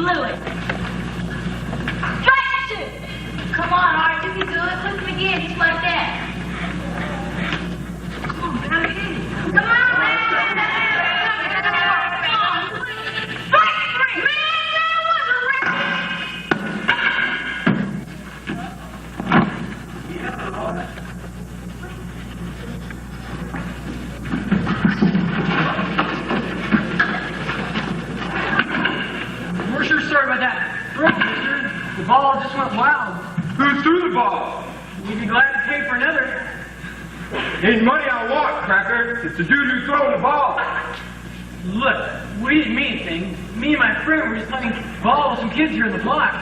blew it. Strike two. Come on, Art, you can do it. Look again, just like that. Come on, man. Come on, man. Strike three. Man, that was a record. We're sure sorry about that. The ball just went wild. Who threw the ball? We'd be glad to pay for another. Ain't money I want, Cracker. It's the dude who's throwing the ball. Look, we didn't mean anything. Me and my friend were just playing ball with some kids here in the block.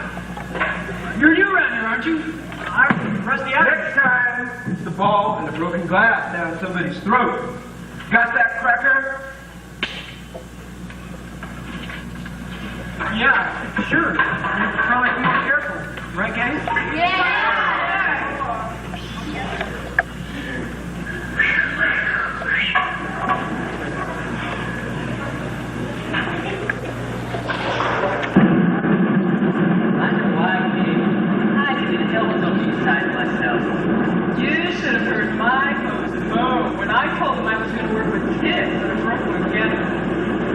You're new around here, aren't you? I'm Rusty out. Next time, it's the ball and the broken glass down somebody's throat. Got that, Cracker? Yeah, sure. You'd probably be more careful. Right, gang? Yeah. You should have heard my folks at home when I told them I was going to work with kids in a Brooklyn ghetto.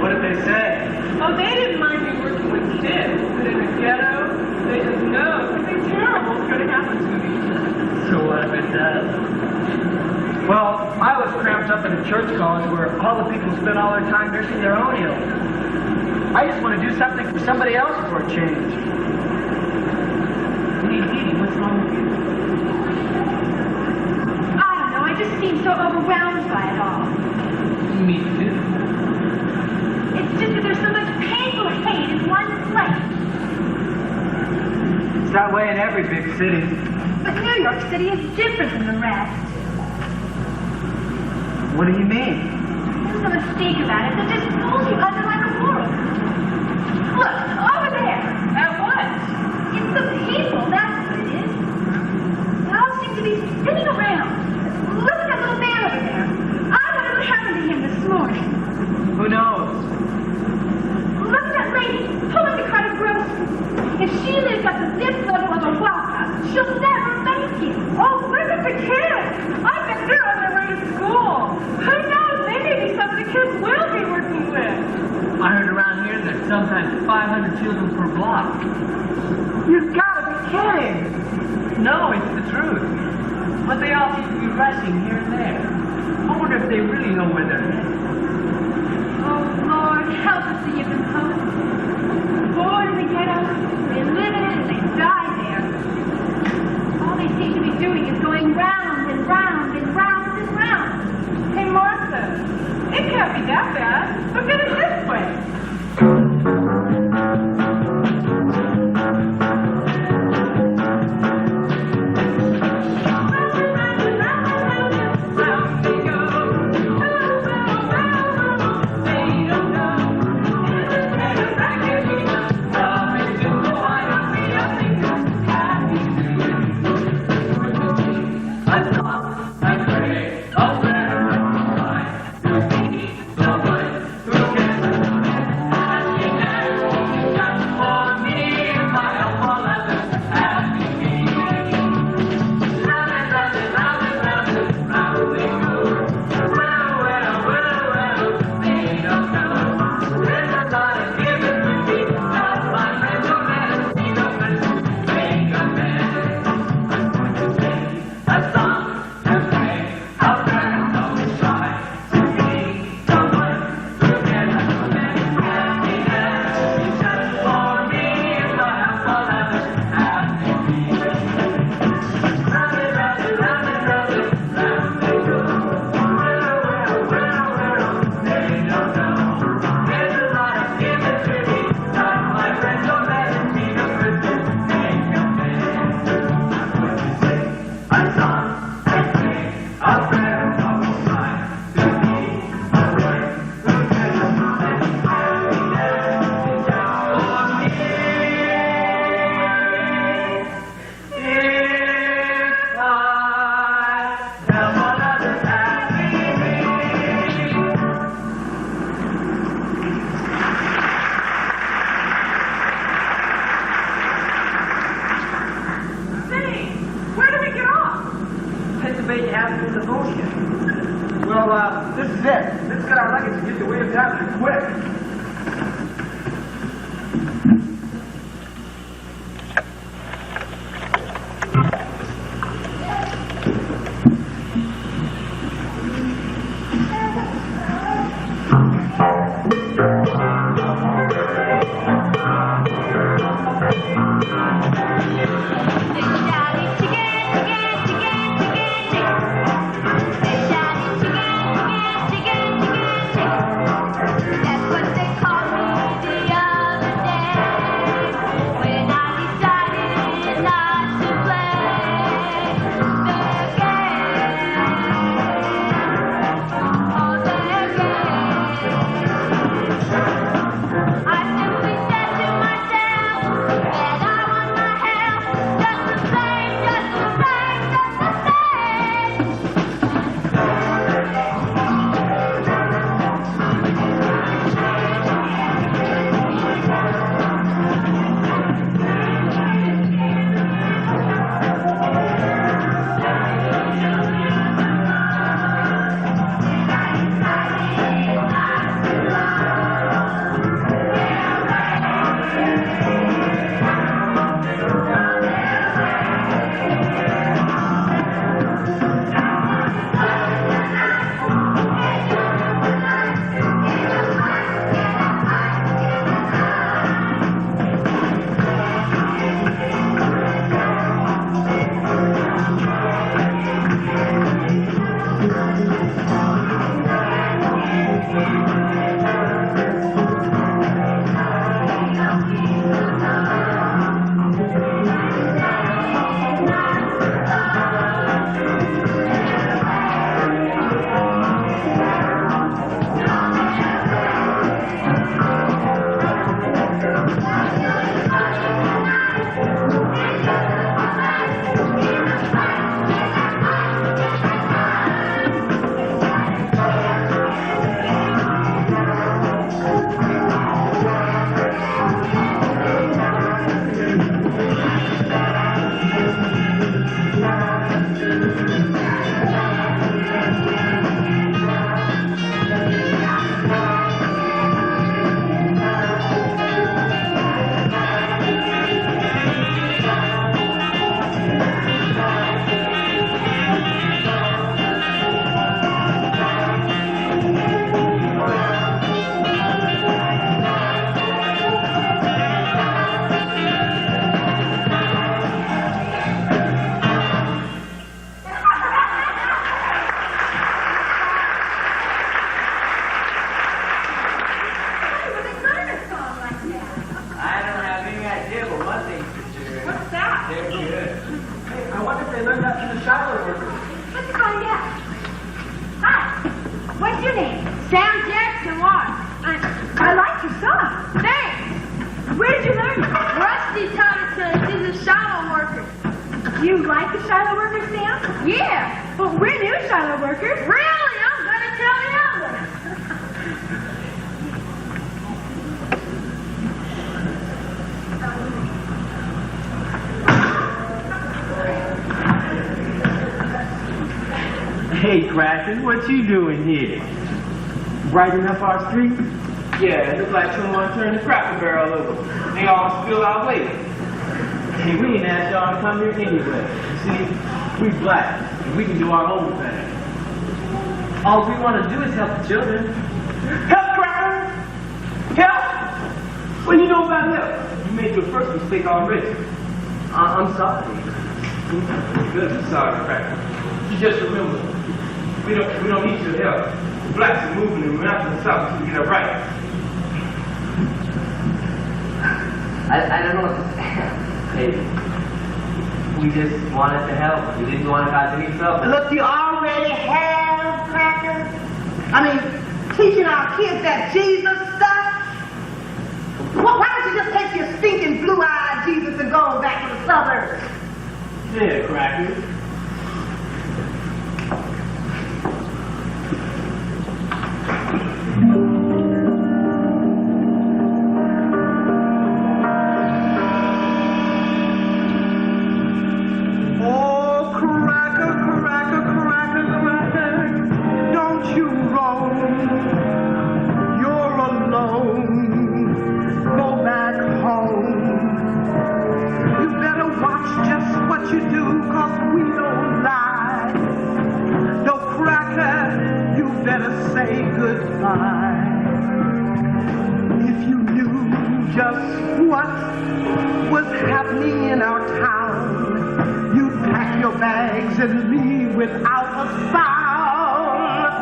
What did they say? Oh, they didn't mind me working with kids, but in a ghetto, they just know something terrible is going to happen to me. So what if it does? Well, I was cramped up in a church college where all the people spend all their time nursing their own ills. I just want to do something for somebody else for a change. Hey, Dee, what's wrong with you? I just seem so overwhelmed by it all. Me too. It's just that there's so much painful hate in one place. It's that way in every big city. But New York City is different than the rest. What do you mean? There's no mistake about it. It just pulls you under like a whirl. Look, over there. At what? It's the people, that's what it is. They all seem to be spinning around. Look at that little man over there. I wonder what happened to him this morning. Who knows? Look at that lady pulling the cart of groceries. If she lives at this level of a walkout, she'll never make it. Oh, look at the kids. I bet they're on their way to school. Who knows? They may be some of the kids we'll be working with. I heard around here there's sometimes 500 children per block. You've got to be kidding. No, it's the truth. But they all seem to be rushing here and there. I wonder if they really know where they're headed. Oh, Lord, help us to give them hope. Born in the ghetto, they live in it and they die there. All they seem to be doing is going round and round and round and round. Hey, Martha, it can't be that bad. Look at it this way. having pneumonia. Well, this is it. Let's get our luggage and get to Williams Avenue quick. Hey, Crackers, what you doing here? Brighten up our street? Yeah, it looks like someone turned the Cracker Barrel over. They all spilled our way. Hey, we ain't asked y'all to come here anyway. You see, we black, and we can do our own thing. All we want to do is help the children. Help, Cracker! Help! What do you know about help? You made your first mistake already. I'm sorry. Good, I'm sorry, Cracker. You just remember, we don't need your help. The blacks are moving and we're out to the south until we get it right. I don't know what to say. Hey, we just wanted to help. We didn't want to cause any trouble. Look, you already have Crackers. I mean, teaching our kids that Jesus stuff. Why don't you just take your stinking blue-eyed Jesus and go back to the suburbs? Yeah, Crackers. Oh, Cracker, Cracker, Cracker, goodbye. If you knew just what was happening in our town, you'd pack your bags and leave without a sound.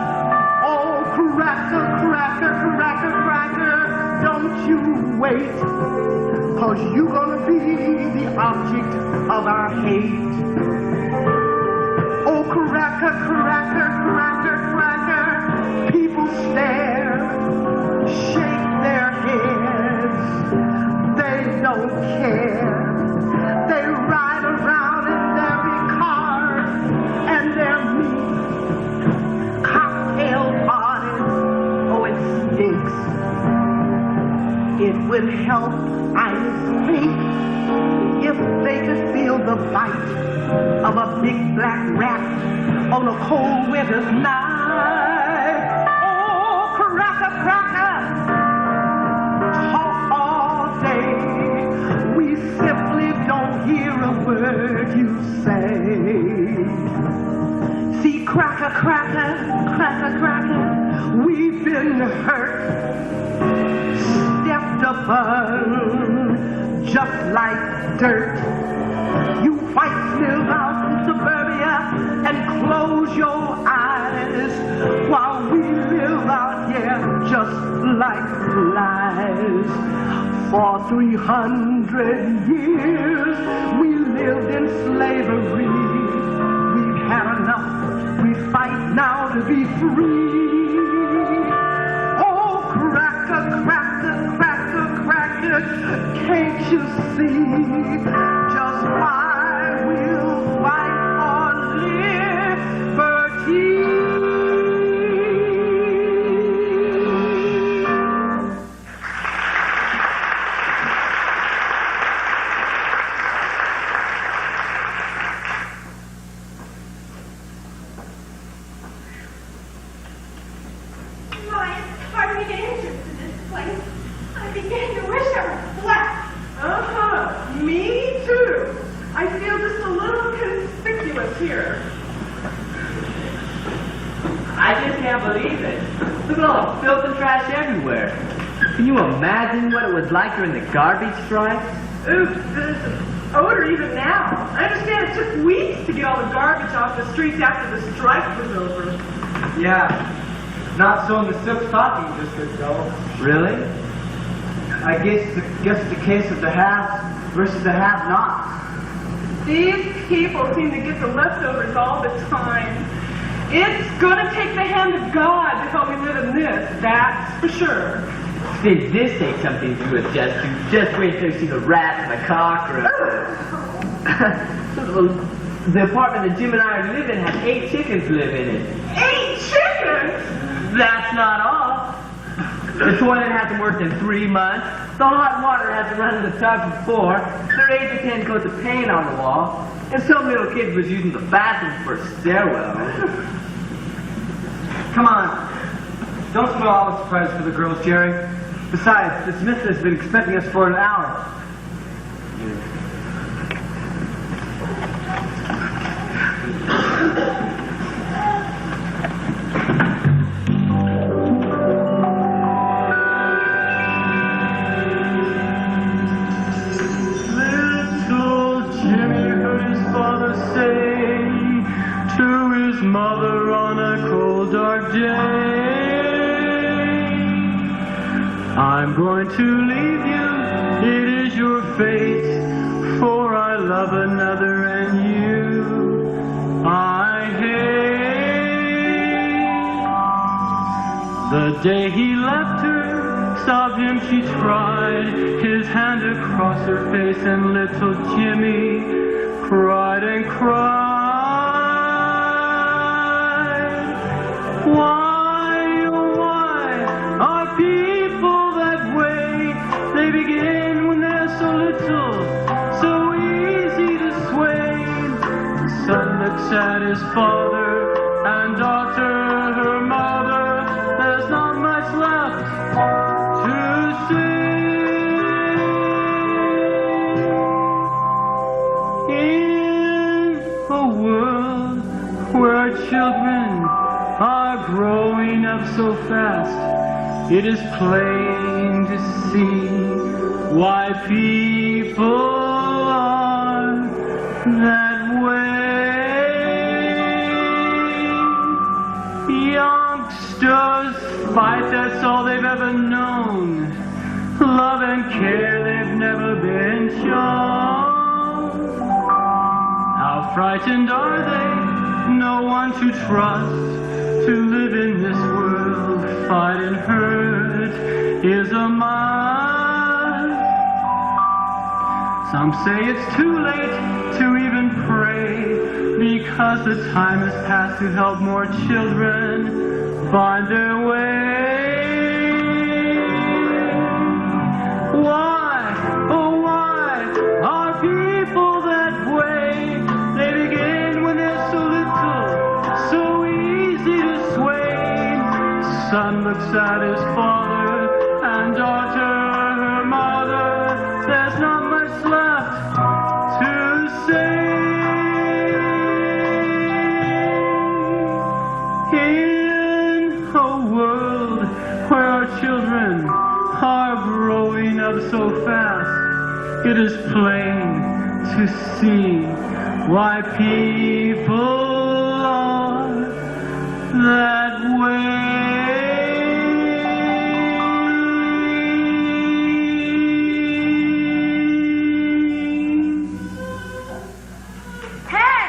Oh, cracker, cracker, cracker, cracker, don't you wait, 'cause you're gonna be the object of our hate. Oh, cracker, cracker, cracker, cracker, people stare, shake their heads, they don't care. They ride around in their big cars and their meat cocktail parties. Oh, it stinks. It would help, I think, if they could feel the bite of a big black rat on a cold winter's night. Oh, cracker, cracker, talk all day. We simply don't hear a word you say. See, cracker, cracker, cracker, cracker, we've been hurt, stepped upon, just like dirt. You whites live out in suburbia and close your eyes, while we live out here just like flies. For 300 years we lived in slavery. We've had enough, we fight now to be free. Oh, cracker, cracker, cracker, cracker, can't you see just why we'll fight for liberty? My, it's hard to get entrance to this place. I began to wish I was black. Me too. I feel just a little conspicuous here. I just can't believe it. Look at all the filth and trash everywhere. Can you imagine what it was like during the garbage strike? Ooh, there's an odor even now. I understand it took weeks to get all the garbage off the streets after the strike was over. Yeah. Not so in the silk stocking district, though. Really? I guess it's the case of the haves versus the have-nots. These people seem to get the leftovers all the time. It's gonna take the hand of God to help me live in this, that's for sure. See, this ain't something to adjust to. Just wait till you see the rats and the cockroaches. The apartment that Jim and I live in has 8 chickens live in it. 8 chickens? That's not all. The toilet hasn't worked in 3 months. The hot water hasn't run in the tub for 4. There are 8 to 10 coats of paint on the wall. And some little kid was using the bathroom for a stairwell. Come on. Don't spoil all the surprises for the girls, Jerry. Besides, the Smith has been expecting us for an hour. Little Jimmy heard his father say to his mother on a cold dark day, I'm going to leave you, it is your fate, for I love another and you I hate. The day he left her, sobbed him she tried, his hand across her face, and little Jimmy cried and cried. Why, oh why are people that way? They begin when they're so little, so easy to sway. The son looks at his father, and daughter her mother. There's not much left to say. In a world where children are growing up so fast. It is plain to see why people are that way. Youngsters fight, that's all they've ever known. Love and care they've never been shown. How frightened are they? No one to trust. To live in this world, fight and hurt is a must. Some say it's too late to even pray, because the time has passed to help more children find their way. Why, oh why, are people that way? They begin when they're so little, so easy to sway. Son looks at his father, and daughter her mother. There's not much left to say. In a world where our children are growing up so fast, it is plain to see why people are that way. Hey!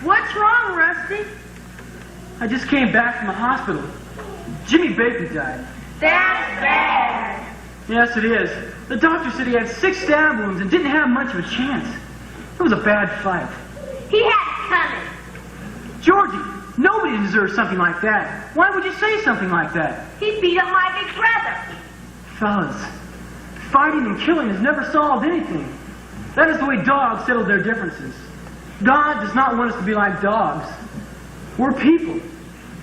What's wrong, Rusty? I just came back from the hospital. Jimmy Baker died. That's bad. Yes, it is. The doctor said he had 6 stab wounds and didn't have much of a chance. It was a bad fight. He had it coming. Georgie, nobody deserves something like that. Why would you say something like that? He beat up my big brother. Fellas, fighting and killing has never solved anything. That is the way dogs settle their differences. God does not want us to be like dogs. We're people.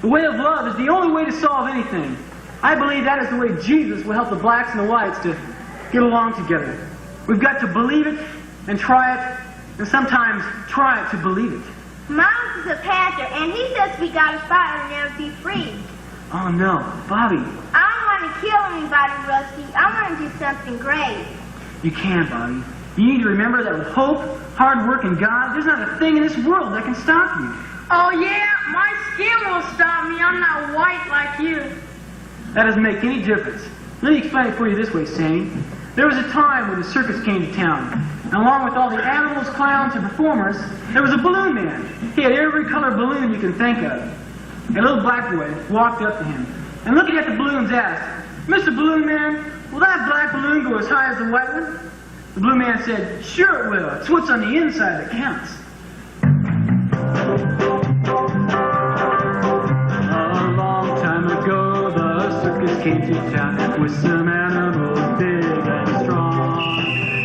The way of love is the only way to solve anything. I believe that is the way Jesus will help the blacks and the whites to get along together. We've got to believe it and try it, and sometimes try it to believe it. Mom's is a pastor, and he says we gotta fight and never be free. Oh no, Bobby, I don't want to kill anybody, Rusty. I want to do something great. you can't, Bobby. You need to remember that with hope, hard work, and God, there's not a thing in this world that can stop you. Oh yeah, my skin won't stop me. I'm not white like you. That doesn't make any difference. Let me explain it for you this way, Sammy. There was a time when the circus came to town, and along with all the animals, clowns, and performers, there was a balloon man. He had every color balloon you can think of. A little black boy walked up to him, and looking at the balloons asked, "Mr. Balloon Man, will that black balloon go as high as the white one?" The balloon man said, "Sure it will. It's what's on the inside that counts." A long time ago, the circus came to town with some animals big and strong.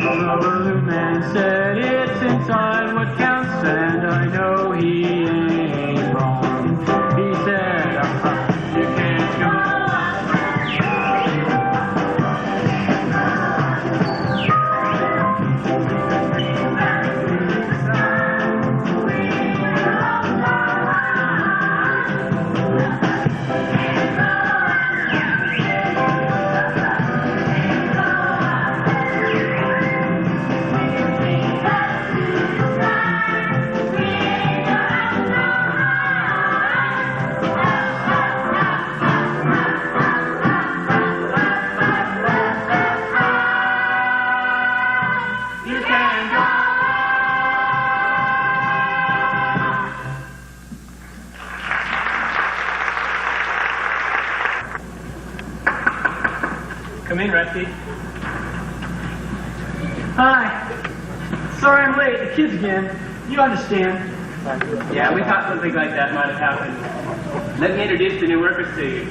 The balloon man said, "It's inside what counts, and I know he ain't wrong." He said, "You can't go Come in, Rusty. Hi. Sorry I'm late. The kids again. You understand. Yeah, we thought something like that might have happened. Let me introduce the new workers to you.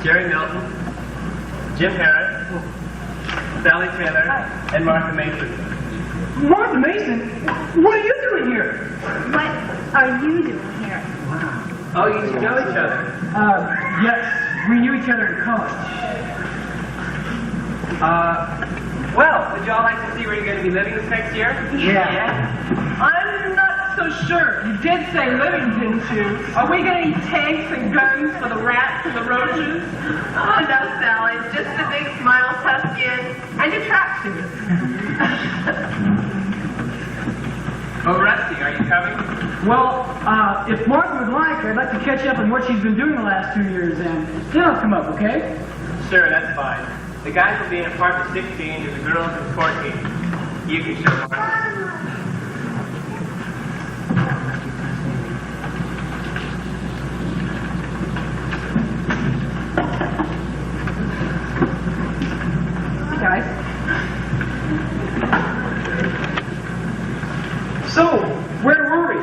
Jerry Milton, Jim Harris, Sally Taylor, and Martha Mason. Martha Mason? What are you doing here? What are you doing here? Oh, you two know each other. Yes. We knew each other in college. Well, would you all like to see where you're going to be living this next year? Yeah. I'm not so sure. You did say living, didn't you? Are we gonna need tanks and guns for the rats and the roaches? Oh, no, Sally. Just a big smile tucked in and your tracksuit. Oh, Rusty, are you coming? Well, if Martha would like, I'd like to catch up on what she's been doing the last 2 years, and then I'll come up, okay? Sure, that's fine. The guys will be in apartment 16 and the girls in 14. You can show Martha. Guys. So, where were we?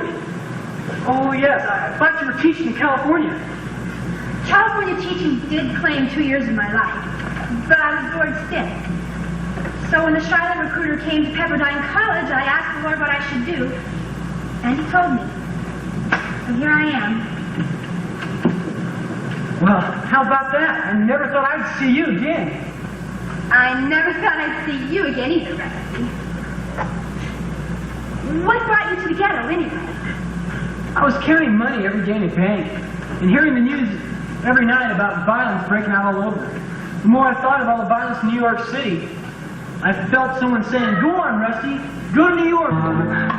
Oh, yes, I thought you were teaching in California. California teaching did claim 2 years of my life, but I was bored stiff. So when the Charlotte recruiter came to Pepperdine College, I asked the Lord what I should do, and he told me. So here I am. Well, how about that? I never thought I'd see you again. I never thought I'd see you again either, Rusty. What brought you to the ghetto, anyway? I was carrying money every day in a bank, and hearing the news every night about violence breaking out all over. The more I thought of all the violence in New York City, I felt someone saying, "Go on, Rusty, go to New York."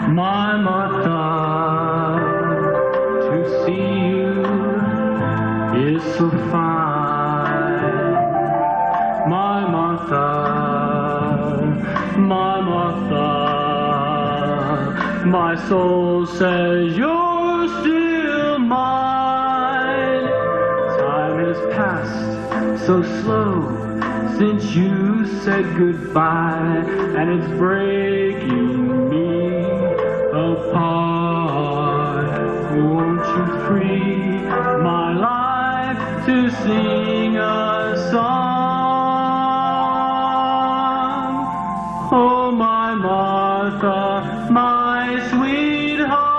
My Martha, to see you is so fine. My Martha, my soul says you're still mine. Time has passed so slow since you said goodbye, and it's breaking me apart. Won't you free my life to sing a song? Oh, my Martha, my sweetheart,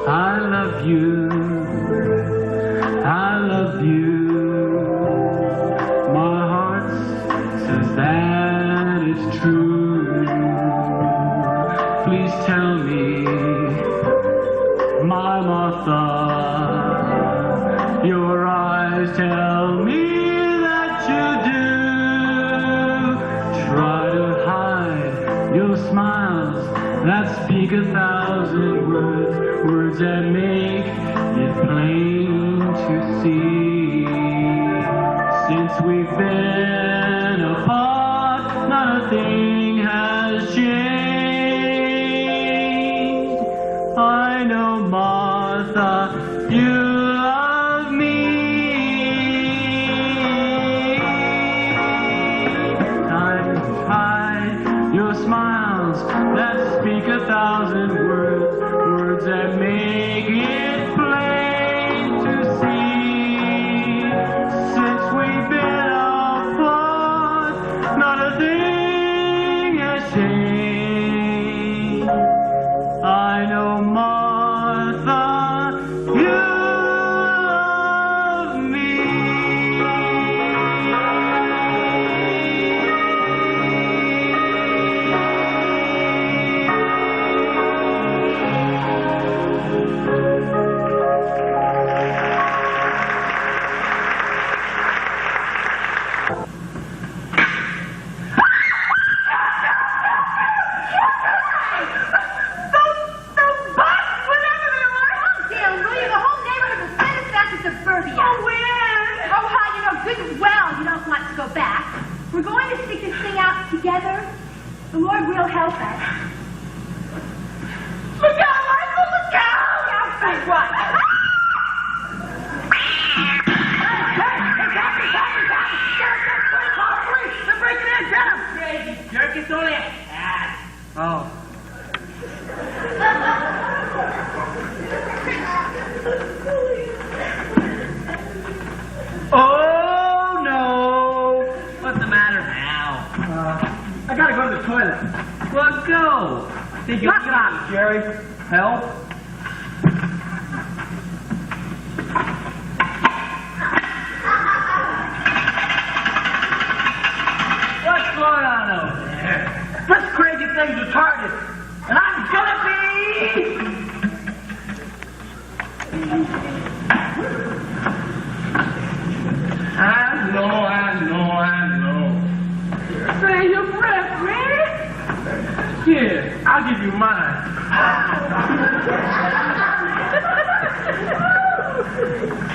I love you. I love you. My heart says that it's true. Please tell me, my Martha, your eyes tell me that you do. Try to hide your smiles that speak 1,000 words, words that make it plain to see. Since we've been apart, not a thing has changed. I know, Martha, you love me. Time to hide your smiles that speak 1,000 words, words that make it plain to see. Since we've been apart, not a thing has changed. I know, Martha, you love me. We're going to stick this thing out together. The Lord will help us. Look out, Michael! Look out! I'll say what? They're breaking in! Get him! Crazy jerk, it's only a cat. Oh. Oh, no. What's the matter now? I gotta go to the toilet. Well, go. Think you'll Knock it off, Jerry. Help. What's going on over there? Here, I'll give you mine.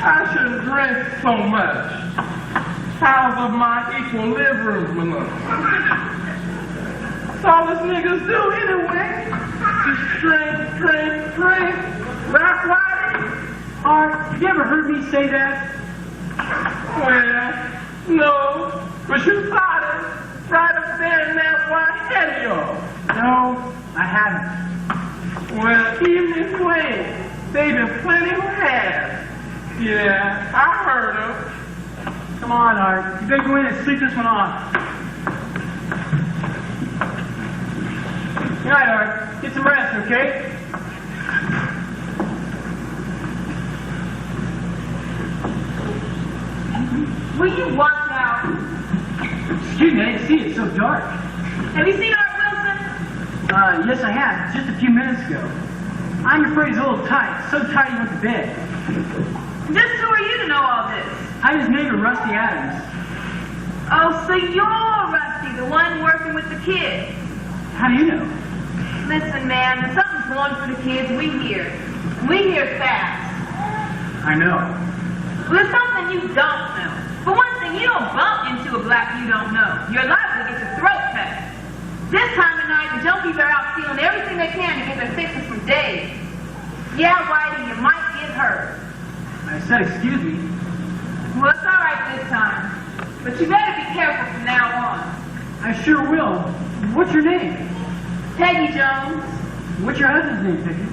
I shouldn't drink so much. How's of my equilibrium, Malone? That's all us niggas do anyway. Just drink. Rock Whitey? Art, have you ever heard me say that? Well, no, but you thought it right up there in that white head of yours. No, I haven't. Well, even this way, they've been plenty who have. Yeah, I heard them. Come on, Art. You better go in and sleep this one off. Good night, Art. Get some rest, okay? Will you watch out? Excuse me, I didn't see it. It's so dark. Have you seen Art Wilson? Yes, I have. Just a few minutes ago. I'm afraid he's a little tight. So tight he went to bed. Just who are you to know all this? I'm his neighbor, Rusty Adams. Oh, so you're Rusty, the one working with the kids. How do you know? Listen, man, when something's wrong for the kids, we hear. We hear fast. I know. Well, there's something you don't know. For one thing, you don't bump into a black you don't know. You're liable to get your throat cut. This time of night, the junkies are out stealing everything they can to get their fixes from Dave. Yeah, Whitey, you might get hurt. I said, excuse me. Well, it's all right this time. But you better be careful from now on. I sure will. What's your name? Peggy Jones. What's your husband's name, Peggy?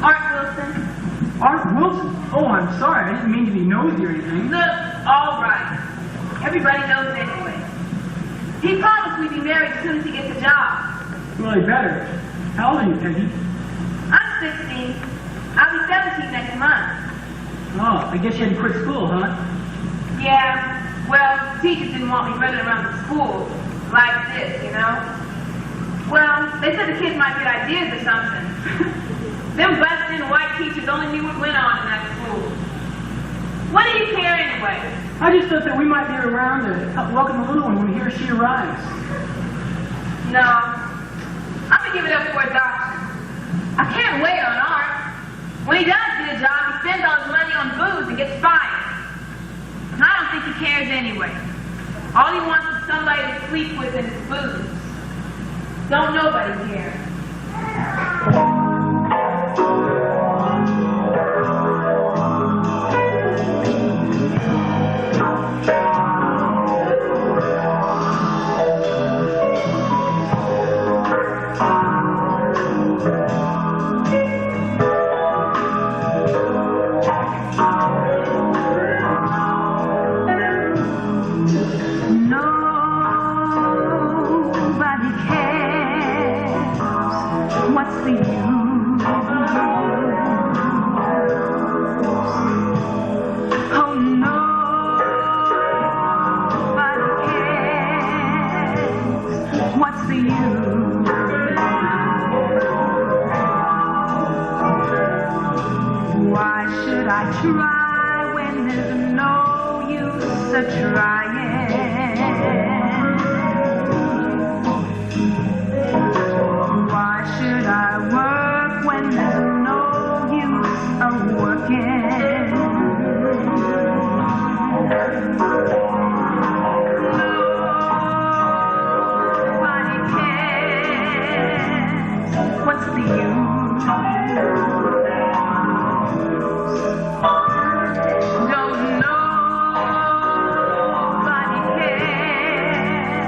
Art Wilson. Art Wilson. Oh, I'm sorry. I didn't mean to be nosy or anything. Look, all right. Everybody knows anyway. He promised we'd be married as soon as he gets a job. Well, he better. How old are you, Peggy? I'm 16. I'll be 17 next month. Oh, I guess you had to quit school, huh? Yeah, well, teachers didn't want me running around the school like this, you know? Well, they said the kids might get ideas or something. Them busted white teachers only knew what went on in that school. What do you care anyway? I just thought that we might be around to help welcome the little one when he or she arrives. No, I'm gonna give it up for adoption. I can't wait on Art. When he does get a job, he spends all his money on booze and gets fired. And I don't think he cares anyway. All he wants is somebody to sleep with and his booze. Don't nobody care. Nobody cares. What's the use? Oh, nobody cares. What's the use? Why should I try when there's no use of trying? Why should I work when there's no use of working? Nobody cares. What's the use? Don't nobody care.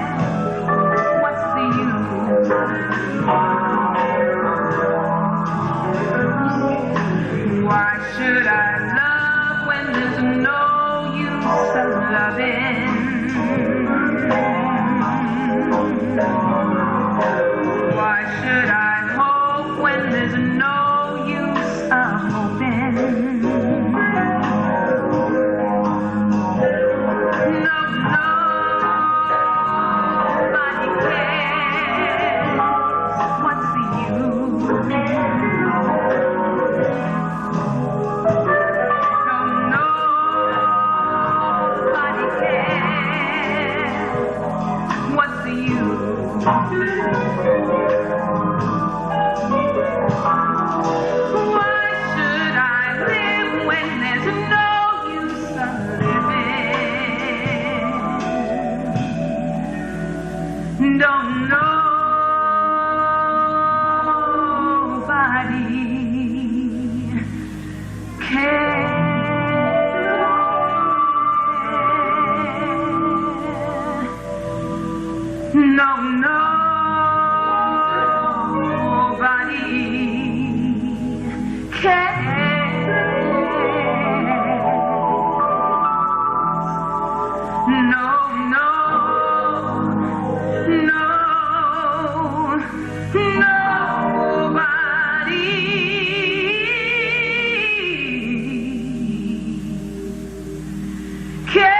What's the use? Why should I love when there's no use of loving? Why should I hope when there's no use of hoping? No, nobody cares. What's the use? No, nobody cares. No, nobody cares. No, nobody cares.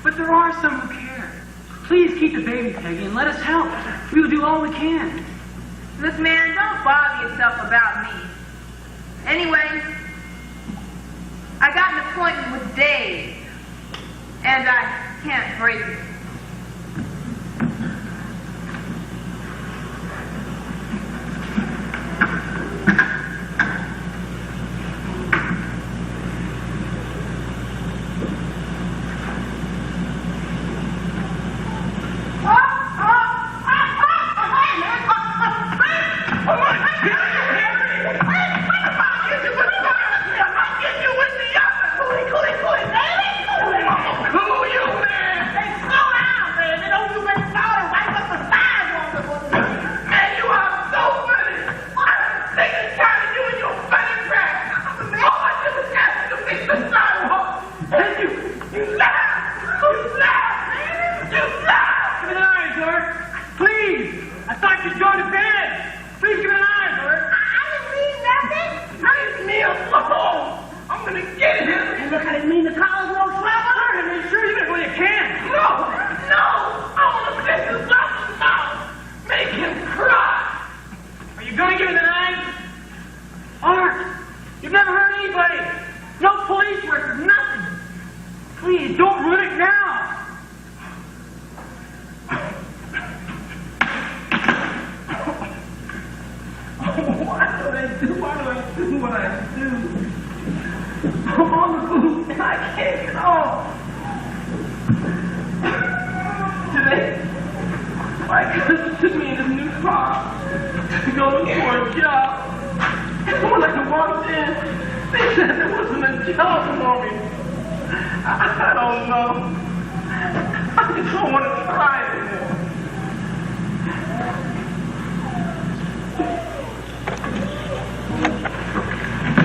But there are some who care. Please keep the baby, Peggy, and let us help. We will do all we can. Look, man, don't bother yourself about me. Anyway, I got an appointment with Dave, and I can't break it.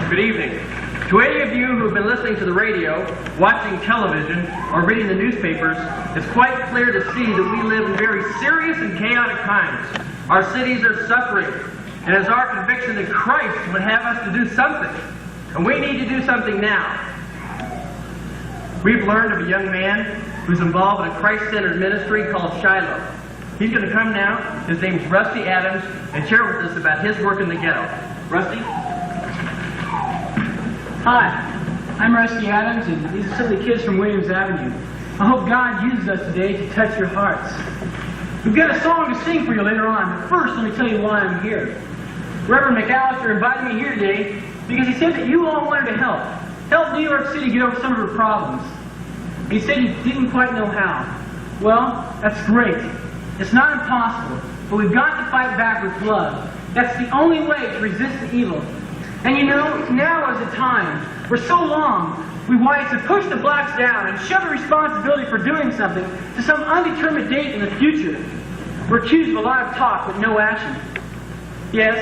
Good evening. To any of you who have been listening to the radio, watching television, or reading the newspapers, it's quite clear to see that we live in very serious and chaotic times. Our cities are suffering, and it's our conviction that Christ would have us to do something. And we need to do something now. We've learned of a young man who's involved in a Christ-centered ministry called Shiloh. He's going to come now. His name's Rusty Adams, and share with us about his work in the ghetto. Rusty? Hi, I'm Rusty Adams, and these are some of the kids from Williams Avenue. I hope God uses us today to touch your hearts. We've got a song to sing for you later on, but first let me tell you why I'm here. Reverend McAllister invited me here today because he said that you all wanted to help New York City get over some of her problems. He said you didn't quite know how. Well, that's great. It's not impossible, but we've got to fight back with love. That's the only way to resist the evil. And you know, now is the time. For so long, we wanted to push the blacks down and shove the responsibility for doing something to some undetermined date in the future. We're accused of a lot of talk, but no action. Yes,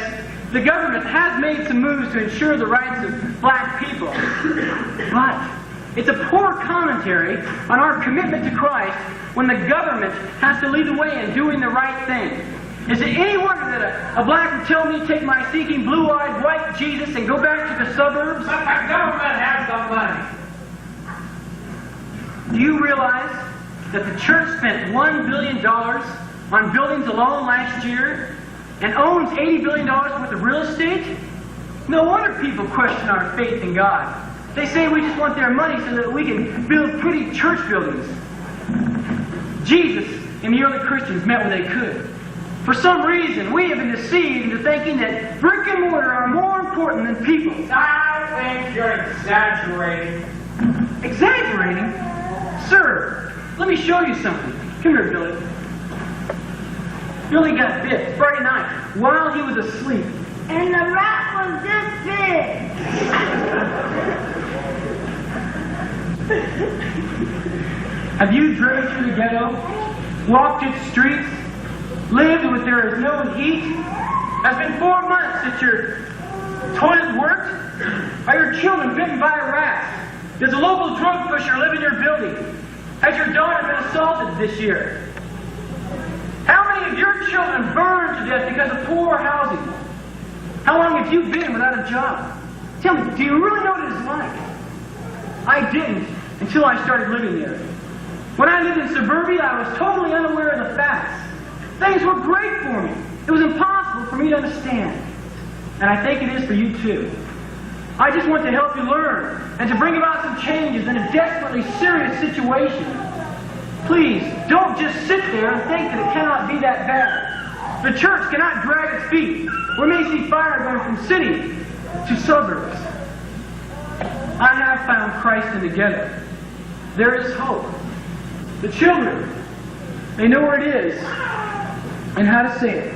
the government has made some moves to ensure the rights of black people. But it's a poor commentary on our commitment to Christ when the government has to lead the way in doing the right thing. Is it any wonder that a black would tell me to take my seeking blue-eyed white Jesus and go back to the suburbs? But the government has the money. Do you realize that the church spent $1 billion on buildings alone last year and owns $80 billion worth of real estate? No wonder people question our faith in God. They say we just want their money so that we can build pretty church buildings. Jesus and the early Christians met when they could. For some reason, we have been deceived into thinking that brick and mortar are more important than people. I think you're exaggerating. Exaggerating? Sir, let me show you something. Come here, Billy. Billy got bit Friday night while he was asleep. And the rat was this big. Have you driven through the ghetto, walked its streets, lived where there is no heat? It's been 4 months since your toilet worked. Are your children bitten by a rat? Does a local drug pusher live in your building? Has your daughter been assaulted this year? How many of your children burned to death because of poor housing? How long have you been without a job? Tell me, do you really know what it is like? I didn't until I started living there. When I lived in suburbia, I was totally unaware of the facts. Things were great for me. It was impossible for me to understand. And I think it is for you too. I just want to help you learn and to bring about some changes in a desperately serious situation. Please, don't just sit there and think that it cannot be that bad. The church cannot drag its feet. We may see fire going from city to suburbs. I have found Christ in the ghetto. There is hope. The children, they know where it is and how to say it.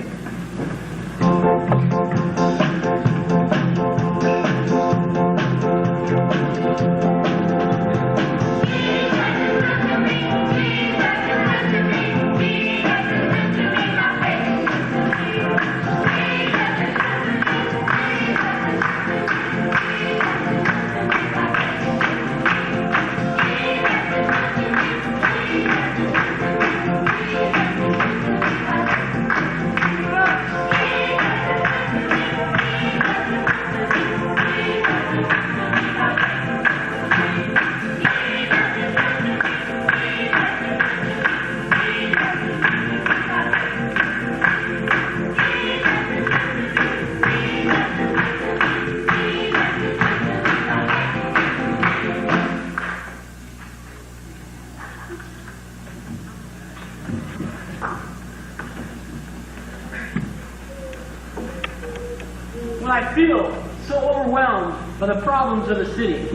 When I feel so overwhelmed by the problems of the city,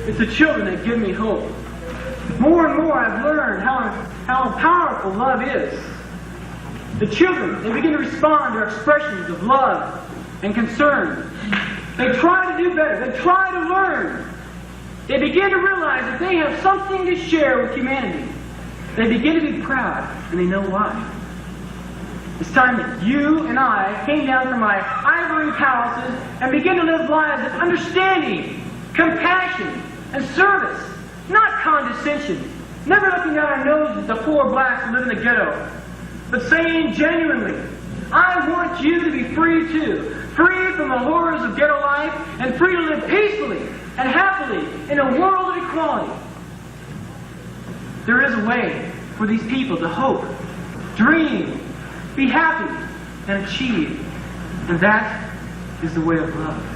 it's the children that give me hope. More and more I've learned how powerful love is. The children, they begin to respond to expressions of love and concern. They try to do better. They try to learn. They begin to realize that they have something to share with humanity. They begin to be proud, and they know why. It's time that you and I came down from my ivory palaces and began to live lives of understanding, compassion, and service, not condescension, never looking down our noses at the poor blacks who live in the ghetto, but saying genuinely, I want you to be free too, free from the horrors of ghetto life and free to live peacefully and happily in a world of equality. There is a way for these people to hope, dream, be happy, and achieve. And that is the way of love.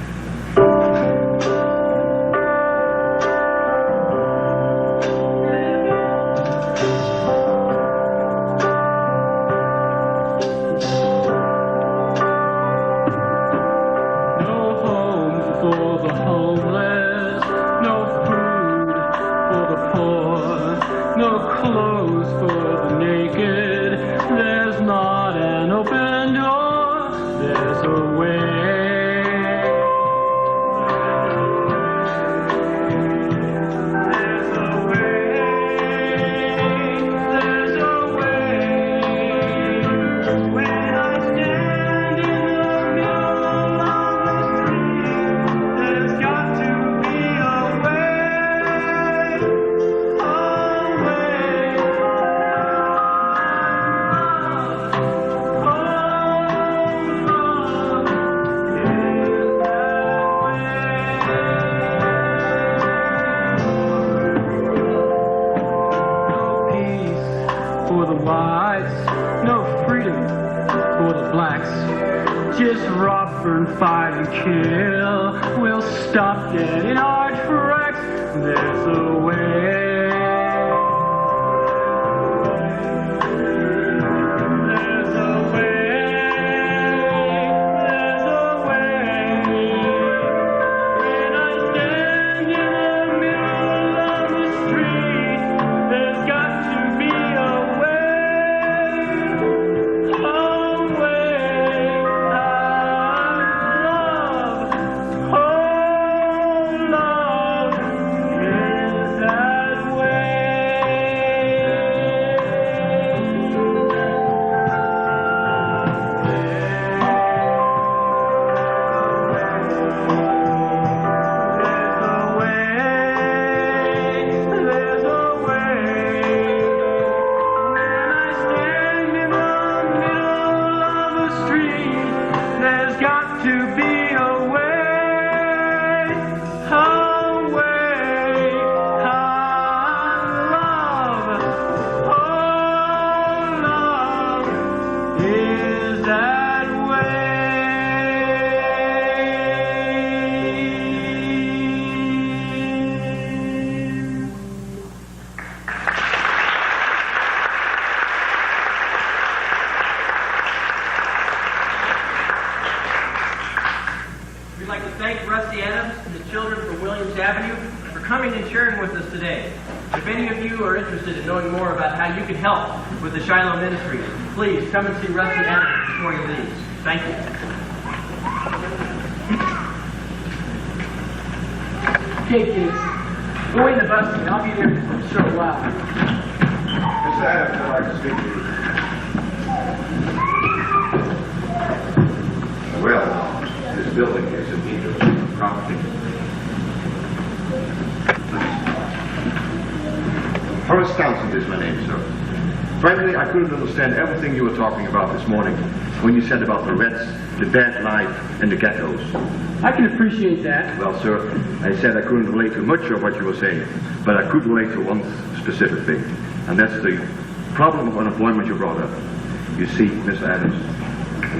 Fight and kill, we'll stop dead in our tracks. There's a way. There's a way. to be away, away, love, oh, love is that way. We'd like to thank Rusty Adams and the children from Williams Avenue for coming and sharing with us today. If any of you are interested in knowing more about how you can help with the Shiloh Ministries, please come and see Rusty Adams before he leaves. Thank you. Hey, kids. Go in the bus. I'll be there for a short while. Mr. Adams, I'd like to speak to you. Well, this building is in need of property. Horace Townsend is my name, sir. Frankly, I couldn't understand everything you were talking about this morning when you said about the Reds, the bad life, and the ghettos. I can appreciate that. Well, sir, I said I couldn't relate to much of what you were saying, but I could relate to one specific thing, and that's the problem of unemployment you brought up. You see, Mr. Adams,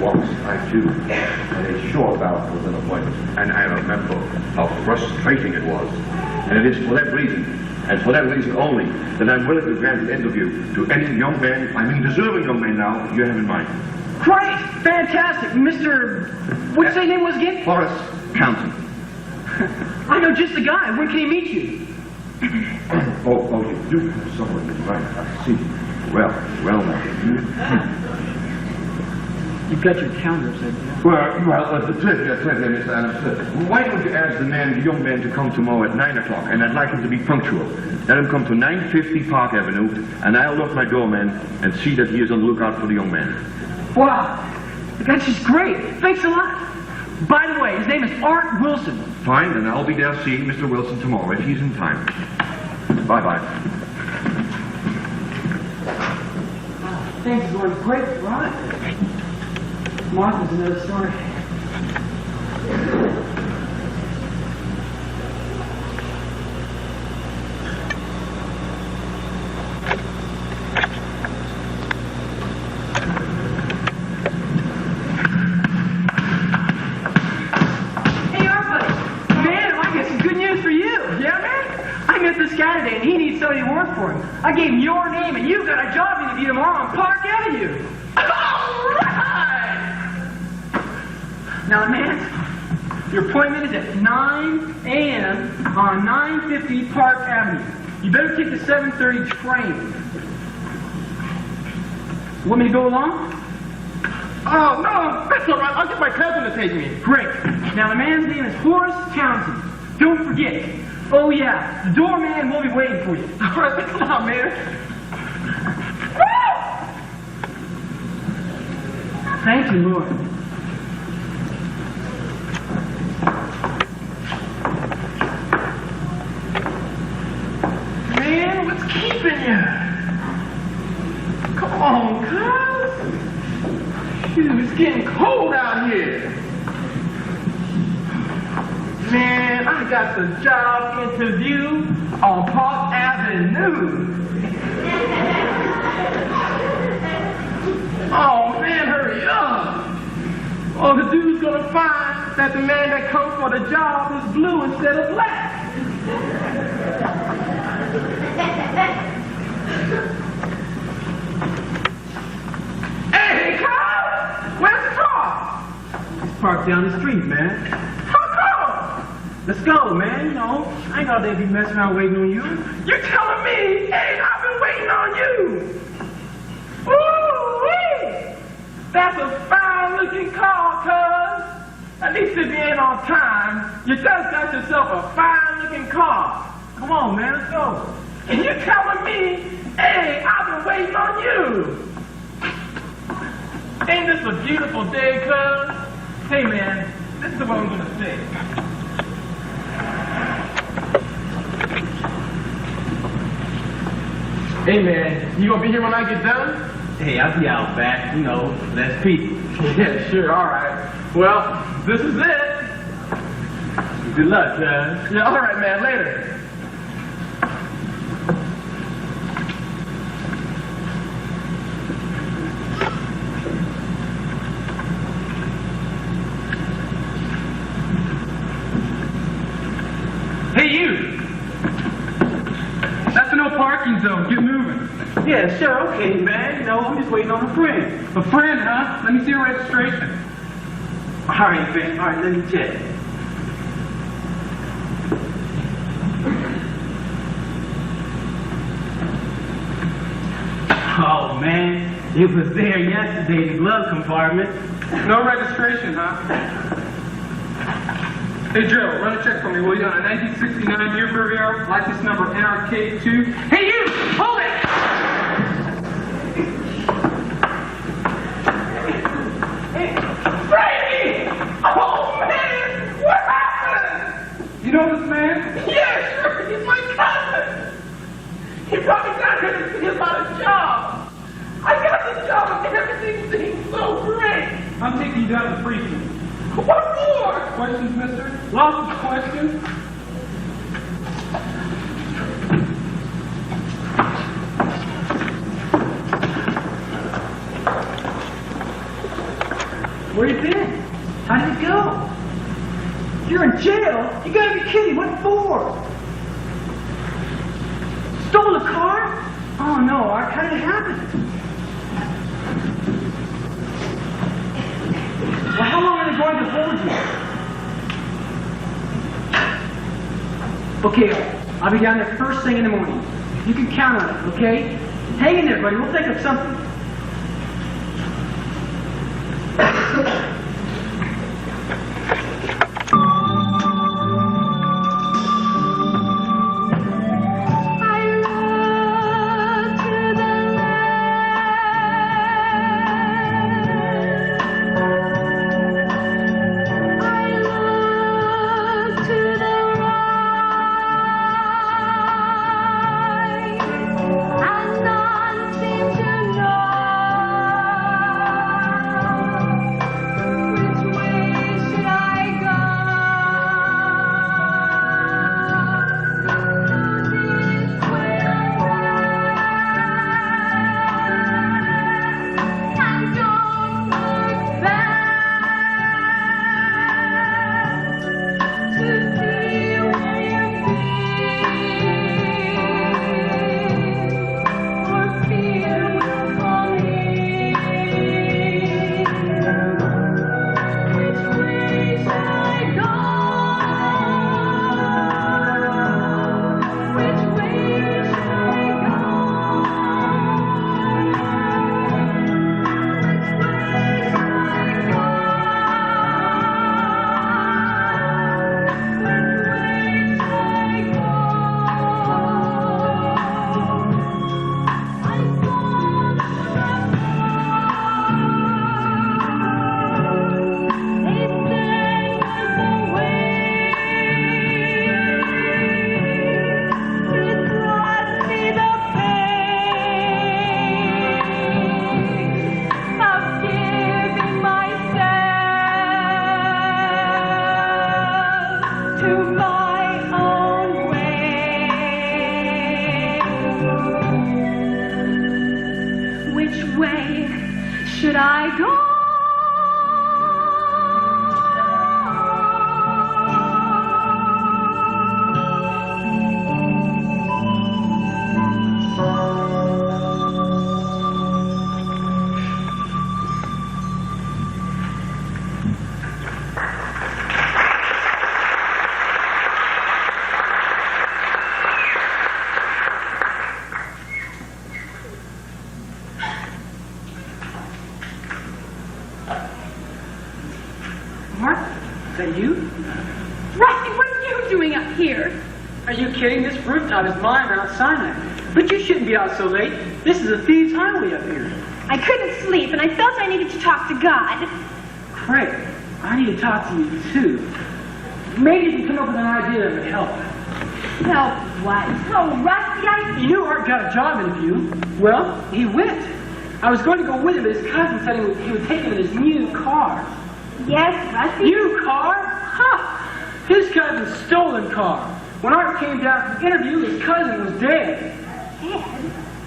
once I too had a short bout with unemployment, and I remember how frustrating it was. And it is for that reason, and for that reason only, that I'm willing to grant an interview to any young man, I mean deserving young man now, you have in mind. Great! Fantastic! Mr. What's his name was again? Horace Townsend. I know just the guy. When can he meet you? Oh, you do have someone in mind. I see. Well now. You've got your calendar upside down. Well, certainly, Mr. Adams. Why don't you ask the young man to come tomorrow at 9 o'clock, and I'd like him to be punctual. Let him come to 950 Park Avenue, and I'll look my doorman and see that he is on the lookout for the young man. Wow! That's just great. Thanks a lot. By the way, his name is Art Wilson. Fine, then I'll be there seeing Mr. Wilson tomorrow if he's in time. Bye-bye. Things are going great, right? Martha's another story. Hey, Arthur. Man, I got some good news for you. Yeah, man? I met this guy today, and he needs somebody to work for him. I gave him your name, and you got a job interview tomorrow on Park Avenue. All right! Now, man, your appointment is at 9 a.m. on 950 Park Avenue. You better take the 7:30 train. Want me to go along? Oh, no, that's all right. I'll get my cousin to take me. Great. Now, the man's name is Horace Townsend. Don't forget. Oh, yeah, the doorman will be waiting for you. All right, come on, man. Thank you, Lord. Man, what's keeping you? Come on, cuz. Shoot, it's getting cold out here. Man, I got the job interview on Park Avenue. Oh, man, hurry up. Or the dude's gonna find that the man that comes for the job is blue instead of black. Hey, Carl! Where's the car? It's parked down the street, man. How come? Let's go, man. You know, I ain't gonna be messing around waiting on you. You're telling me, hey, I've been waiting on you. Ooh-wee! That's a fine-looking car, cuz. At least if you ain't on time, you just got yourself a fine-looking car. Come on, man. Let's go. And you're telling me, hey, I've been waiting on you. Ain't this a beautiful day, cuz? Hey, man, this is what I'm gonna say. Hey, man, you gonna be here when I get done? Hey, I'll be out back, you know, less people. Yeah, sure, all right. Well, this is it. Good luck, guys. Yeah, all right, man, later. Hey, you! That's a no parking zone. Get moving. Yeah, sure, okay, man. You know, I'm just waiting on a friend. A friend, huh? Let me see your registration. All right, man. All right, let me check. Oh, man. It was there yesterday in the glove compartment. No registration, huh? Hey, Joe, run a check for me, will you? On a 1969 Buick Riviera, license number NRK2. Hey, you! Hold it! Frankie! Oh, man! What happened? You know this man? Yeah, sure. He's my cousin. He brought me down here to see about a job. I got the job and everything seems so great. I'm taking you down to the precinct. What for? Questions, mister? Lots of questions. Where you been? How did it go? You're in jail? You gotta be kidding. What for? Stole a car? Oh no, Art. How did it happen? Well, how long are they going to hold you? Okay, I'll be down there first thing in the morning. You can count on it, okay? Hang in there, buddy. We'll think of something. Should I go? Marty, is that you? Rusty, what are you doing up here? Are you kidding? This rooftop is mine Mount Sinai. But you shouldn't be out so late. This is a thieves' highway up here. I couldn't sleep, and I felt I needed to talk to God. Craig, I need to talk to you too. Maybe you can come up with an idea that would help. Help what? Oh, Rusty, You knew Art got a job interview. Well, he went. I was going to go with him, but his cousin said he would take him in his new car. Yes, Rusty? New car? Ha! His cousin's stolen car. When Art came down for the interview, his cousin was dead. Dead?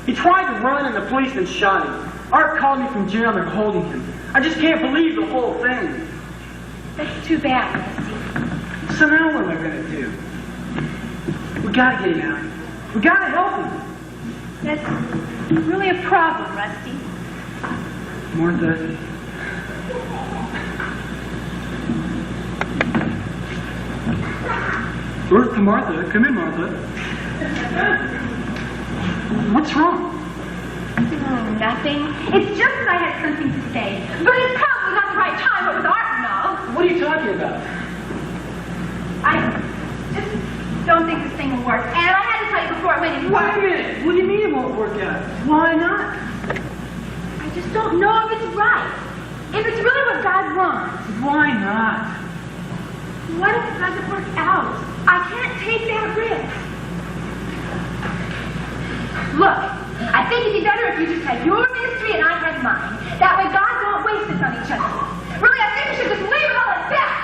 He tried to run and the policeman shot him. Art called me from jail and they're holding him. I just can't believe the whole thing. That's too bad, Rusty. So now what am I going to do? We gotta get him out. We gotta help him. That's really a problem, Rusty. Martha. Martha, come in, Martha. What's wrong? Nothing. It's just that I had something to say. But it's probably not the right time, but with Art and all. What are you talking about? I just don't think this thing will work. And I had to tell you before I went in. Wait a minute. What do you mean it won't work out? Why not? I just don't know if it's right. If it's really what God wants. Why not? What if it doesn't work out? I can't take that risk. Look, I think it'd be better if you just had your ministry and I had mine. That way God won't waste us on each other. Really, I think we should just leave it all at that.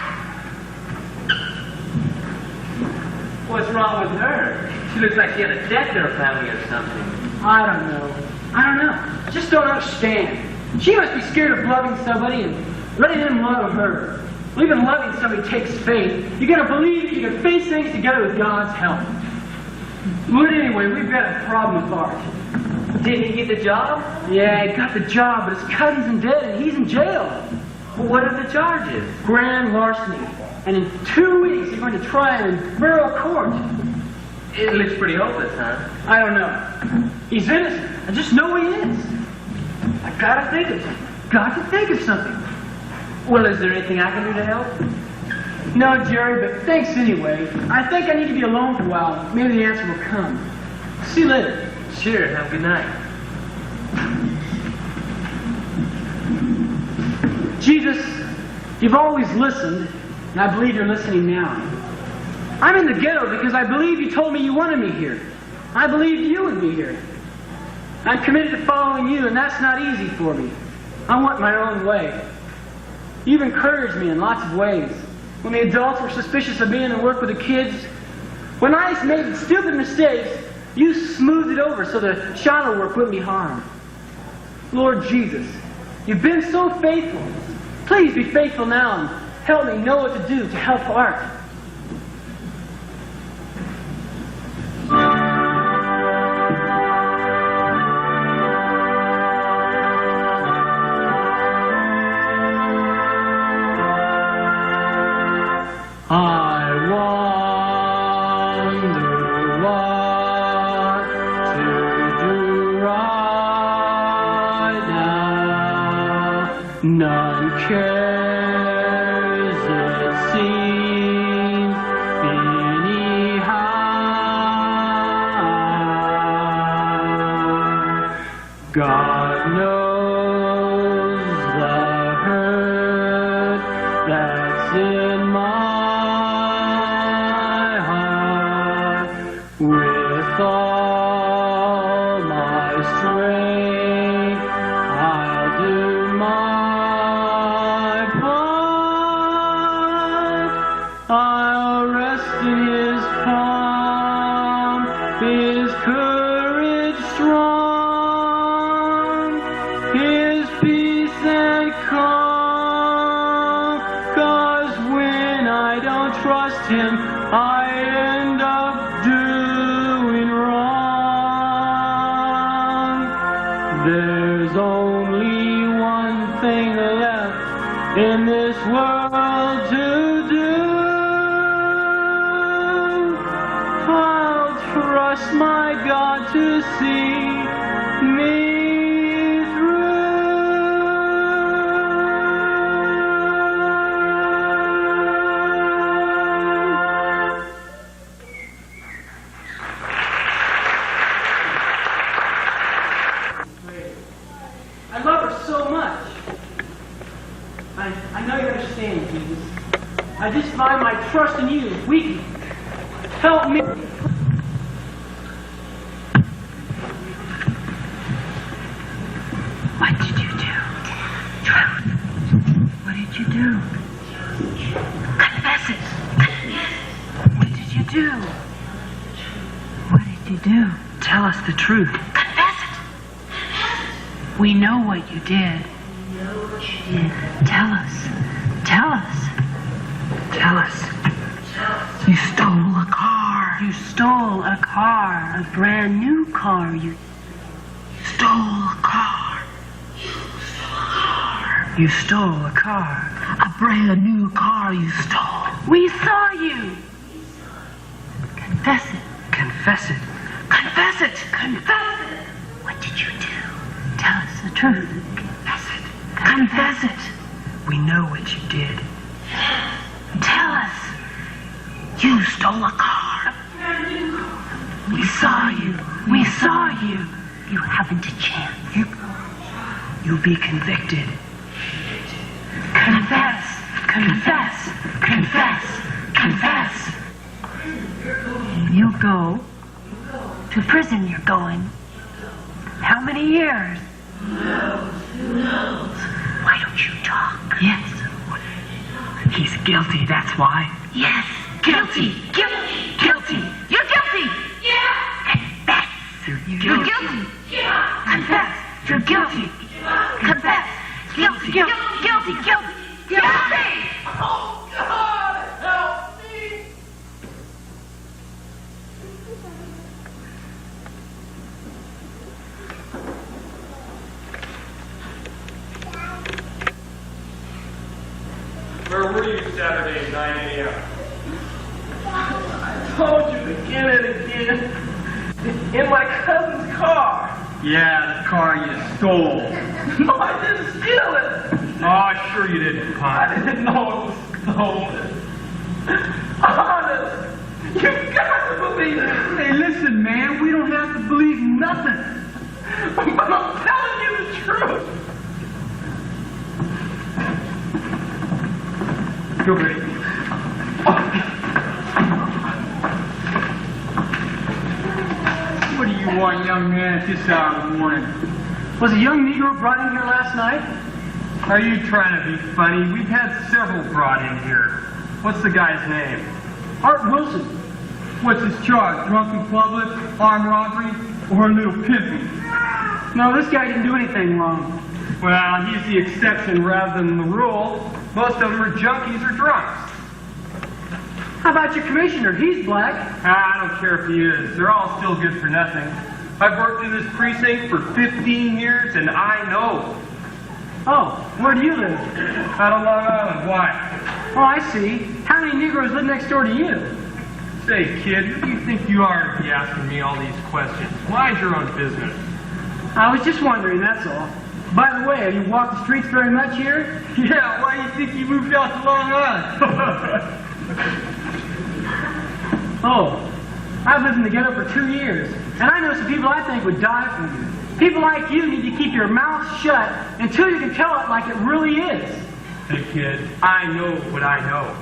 What's wrong with her? She looks like she had a death in her family or something. I don't know. Just don't understand. She must be scared of loving somebody and letting him love her. Well, even loving somebody takes faith. You gotta believe that you can face things together with God's help. But anyway, we've got a problem with Art. Didn't he get the job? Yeah, he got the job, but his cousin's in debt and he's in jail. Well, what are the charges? Grand larceny. And in 2 weeks, they're going to try him in borough court. It looks pretty hopeless, huh? I don't know. He's innocent. I just know he is. I gotta think of something. Got to think of something. Well, is there anything I can do to help? No, Jerry, but thanks anyway. I think I need to be alone for a while. Maybe the answer will come. See you later. Sure, have a good night. Jesus, you've always listened, and I believe you're listening now. I'm in the ghetto because I believe you told me you wanted me here. I believed you would be here. I'm committed to following you, and that's not easy for me. I want my own way. You've encouraged me in lots of ways. When the adults were suspicious of me and work with the kids, when I made stupid mistakes, you smoothed it over so the shadow work wouldn't be harmed. Lord Jesus, you've been so faithful. Please be faithful now and help me know what to do to help Art. I wonder what to do right now. None cares, it seems, anyhow. God knows the hurt that's in my with all my strength, I'll do my part. I'll rest in His palm, His courage strong, His peace and calm. 'Cause when I don't trust Him, I end up doing wrong. There's only one thing left in this world to do. I'll trust my God to see me I love her so much. I know you understand, Jesus. I just find my trust in you weak. Help me. did you do? Confess it. What did you do? What did you do? Tell us the truth. Confess it. We know what you did. Tell us. Tell us. Tell us. You stole a car. You stole a car. A brand new car. You stole a car. You stole a car. A brand new car you stole. We saw you. Confess it. Confess it. Confess it. Confess it. What did you do? Tell us the truth. Confess it. Confess it. We know what you did. Tell us. You stole a car. We saw you. We saw you. You haven't a chance. You'll be convicted. Confess. Confess. Confess. Confess. You'll go to prison. You're going. How many years? Who knows? Why don't you talk? Yes. He's guilty, that's why. Yes. Guilty. Guilty. Guilty. You're guilty. Yeah. Confess. You're guilty. Yeah. Confess. You're guilty. Confess. Guilty. Guilty. Guilty. Guilty. Guilty. Oh, God, help me! Where were you Saturday at 9 a.m.? I told you again and again. In my cousin's car. Yeah, the car you stole. No, I didn't steal it. Oh, sure you didn't, I Pop. didn't know it was stolen. Honest, you've got to believe it. Hey, listen, man, we don't have to believe nothing. But I'm telling you the truth. Go, Brady. What do you want, young man, at this hour of the morning? Was a young Negro brought in here last night? Are you trying to be funny? We've had several brought in here. What's the guy's name? Art Wilson. What's his charge? Drunk in public, armed robbery, or a little pimping? No, this guy didn't do anything wrong. Well, he's the exception rather than the rule. Most of them are junkies or drunks. How about your commissioner? He's black. I don't care if he is. They're all still good for nothing. I've worked in this precinct for 15 years, and I know. Oh, where do you live? Out on Long Island. Why? Oh, I see. How many Negroes live next door to you? Say, kid, who do you think you are to be asking me all these questions? Mind your own business. I was just wondering, that's all. By the way, have you walked the streets very much here? Yeah, why do you think you moved out to Long Island? Oh, I've lived in the ghetto for 2 years, and I know some people I think would die for you. People like you need to keep your mouth shut until you can tell it like it really is. Hey, kid, I know what I know.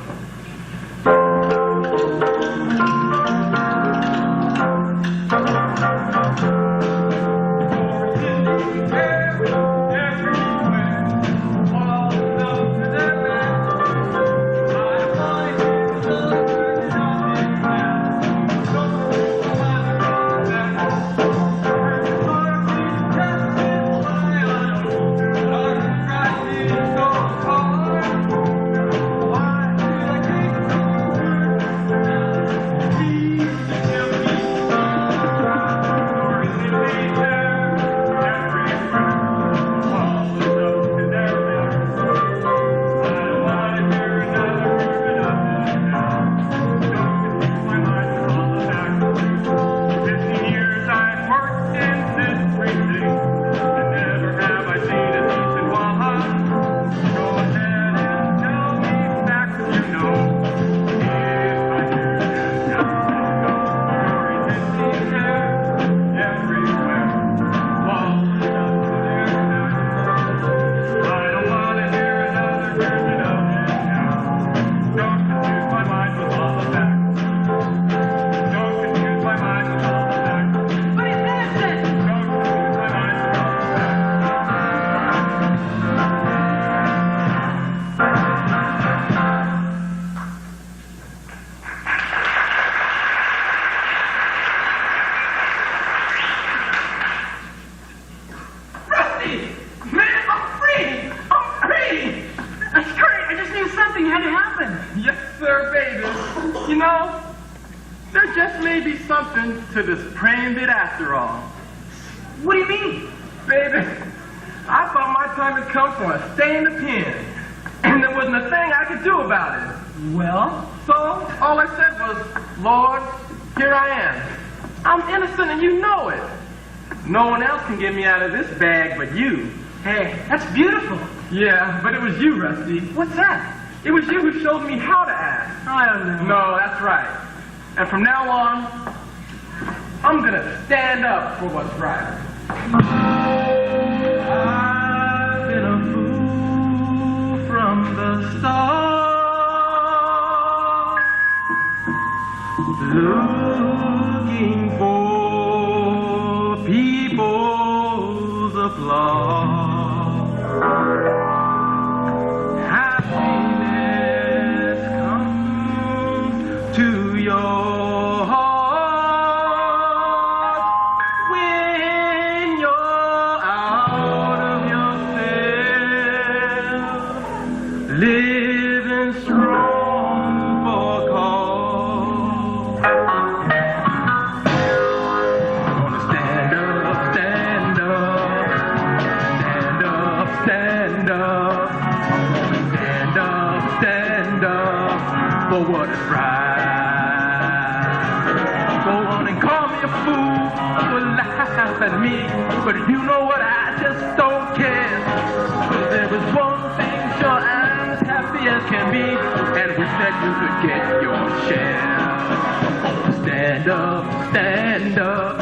sir, baby. You know, there just may be something to this praying bit after all. What do you mean? Baby, I thought my time had come for a stay in the pen. And there wasn't a thing I could do about it. Well, So, all I said was, Lord, here I am. I'm innocent and you know it. No one else can get me out of this bag but you. hey, that's beautiful. Yeah, but it was you, Rusty. What's that? It was you who showed me how to act. I don't know. No, that's right. And from now on, I'm gonna stand up for what's right. I've been a fool from the start, looking for people's applause. Happiness comes to your heart when you're out of yourself, living strong for cause. Gonna stand up, stand up, stand up, stand up. Stand up, stand up for what is right. Go on and call me a fool, laugh at me, but you know what, I just don't care. 'Cause there is one thing sure, I'm as happy as can be, and wish that you could get your share. Stand up, stand up.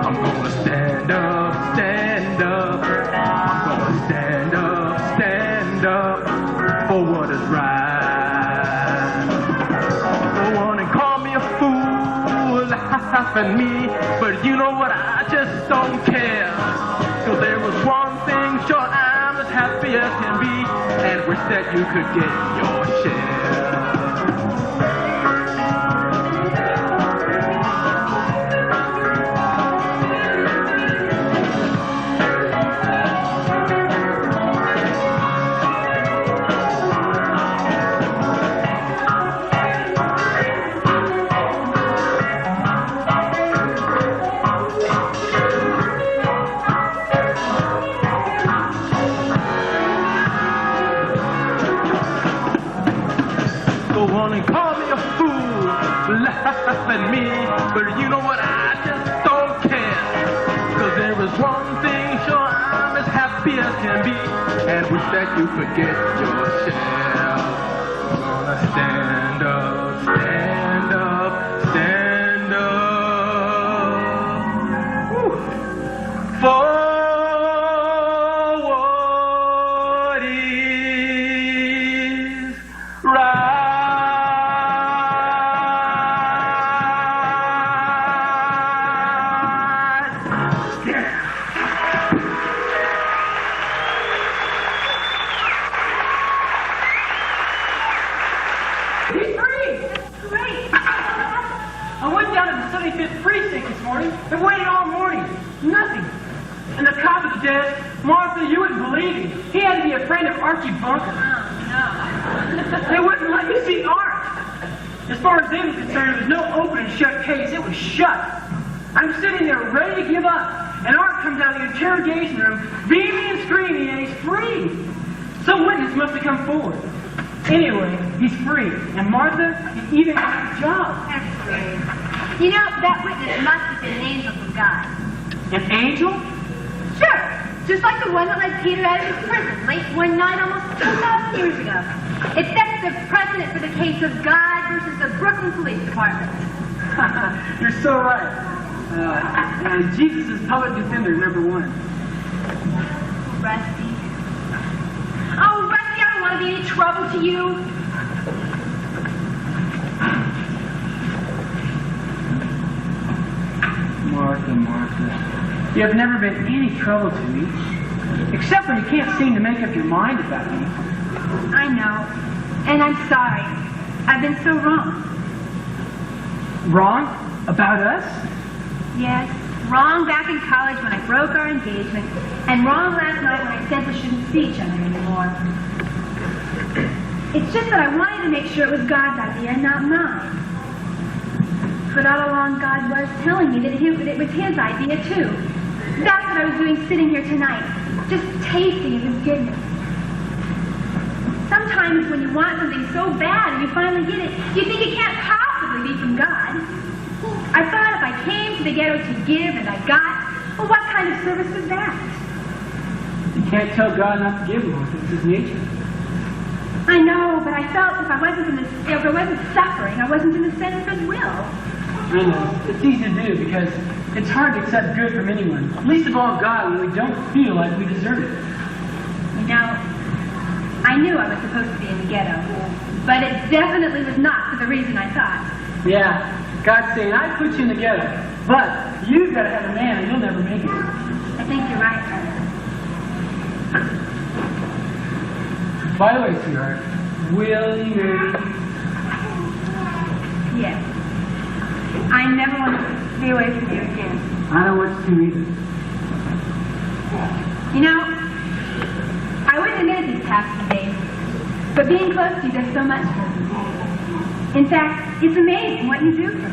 I'm gonna stand up, stand up. I'm gonna stand up for what is right. Go on and call me a fool, laugh at me, but you know what, I just don't care. 'Cause there was one thing sure, I'm as happy as can be, and wish that you could get your share. Go on and call me a fool, laugh at me, but you know what, I just don't care. 'Cause there is one thing sure, I'm as happy as can be, and wish that you could get your share. I'm gonna stand up, stand up, stand up. Woo. For what is right. He's free! Great. I went down to the 75th precinct this morning and waited all morning. Nothing. And the cop at the desk, Martha, you wouldn't believe him. He had to be a friend of Archie Bunker. They wouldn't let me see Art. As far as they were concerned, it was no open and shut case. It was shut. I'm sitting there ready to give up. And Art comes out of the interrogation room, beaming and screaming, and he's free. Some witness must have come forward. Anyway, he's free. And Martha, he even got a job. That's great. You know, that witness must have been an angel from God. An angel? Sure. Just like the one that let Peter out of his prison late one night almost 2,000 years ago. It sets the precedent for the case of God versus the Brooklyn Police Department. You're so right. Jesus is public defender #1. Rusty. Oh, Rusty, I don't want to be any trouble to you. Martha, Martha, you have never been any trouble to me, except when you can't seem to make up your mind about me. I know. And I'm sorry. I've been so wrong. Wrong? About us? Yes. Wrong back in college when I broke our engagement. And wrong last night when I said we shouldn't see each other anymore. It's just that I wanted to make sure it was God's idea and not mine. But all along, God was telling me that it was His idea, too. That's what I was doing sitting here tonight, just tasting of His goodness. Sometimes when you want something so bad and you finally get it, you think it can't possibly be from God. I thought if I came to the ghetto to give and I got, well, what kind of service was that? You can't tell God not to give him. It's His nature. I know, but I felt if I wasn't suffering, I wasn't in the center of His will. I know. It's easy to do because it's hard to accept good from anyone. Least of all God when we don't feel like we deserve it. You know, I knew I was supposed to be in the ghetto, but it definitely was not for the reason I thought. Yeah, God's saying, I put you in the ghetto, but you've got to have a man or you'll never make it. I think you're right, Father. By the way, sweetheart, will you marry me? Yes. I never want to be away from you again. I don't want you to either. You know, I wouldn't admit it these past few days, but being close to you does so much for me. In fact, it's amazing what you do for me.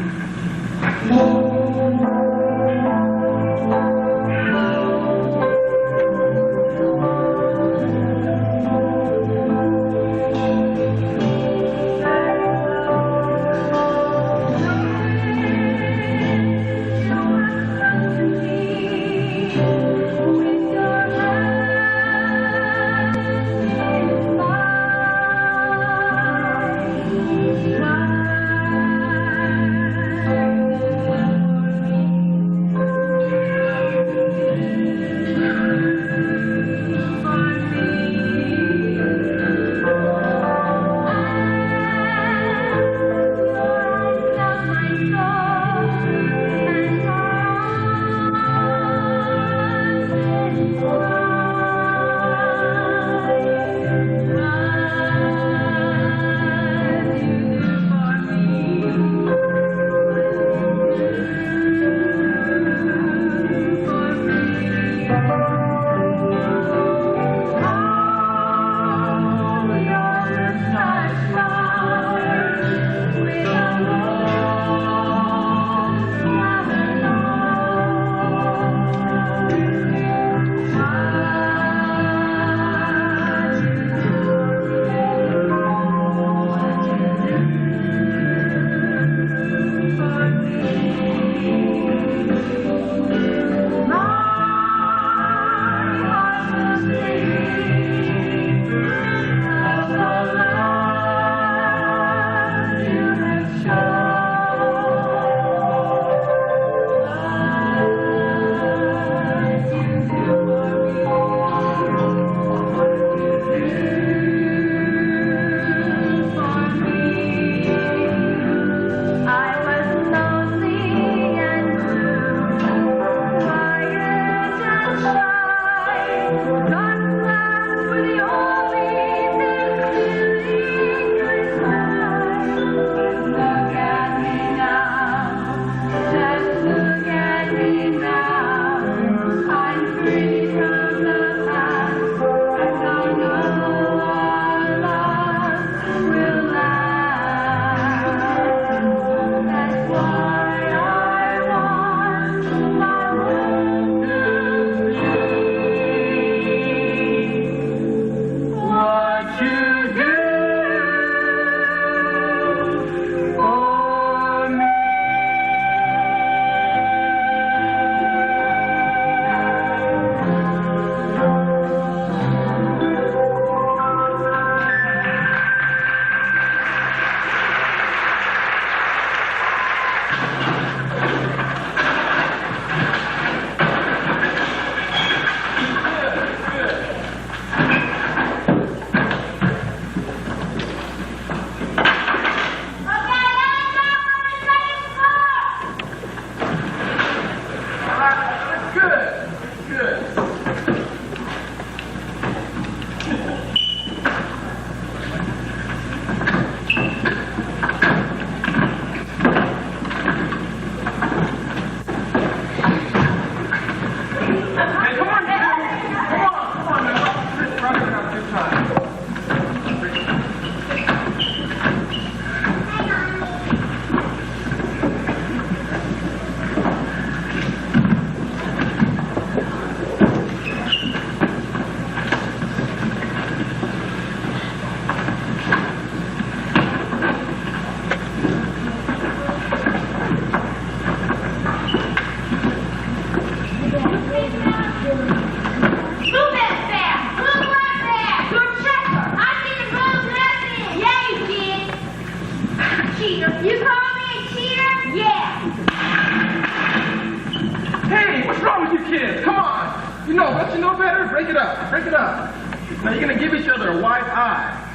break it up. Break it up. Now you're gonna give each other a wide eye.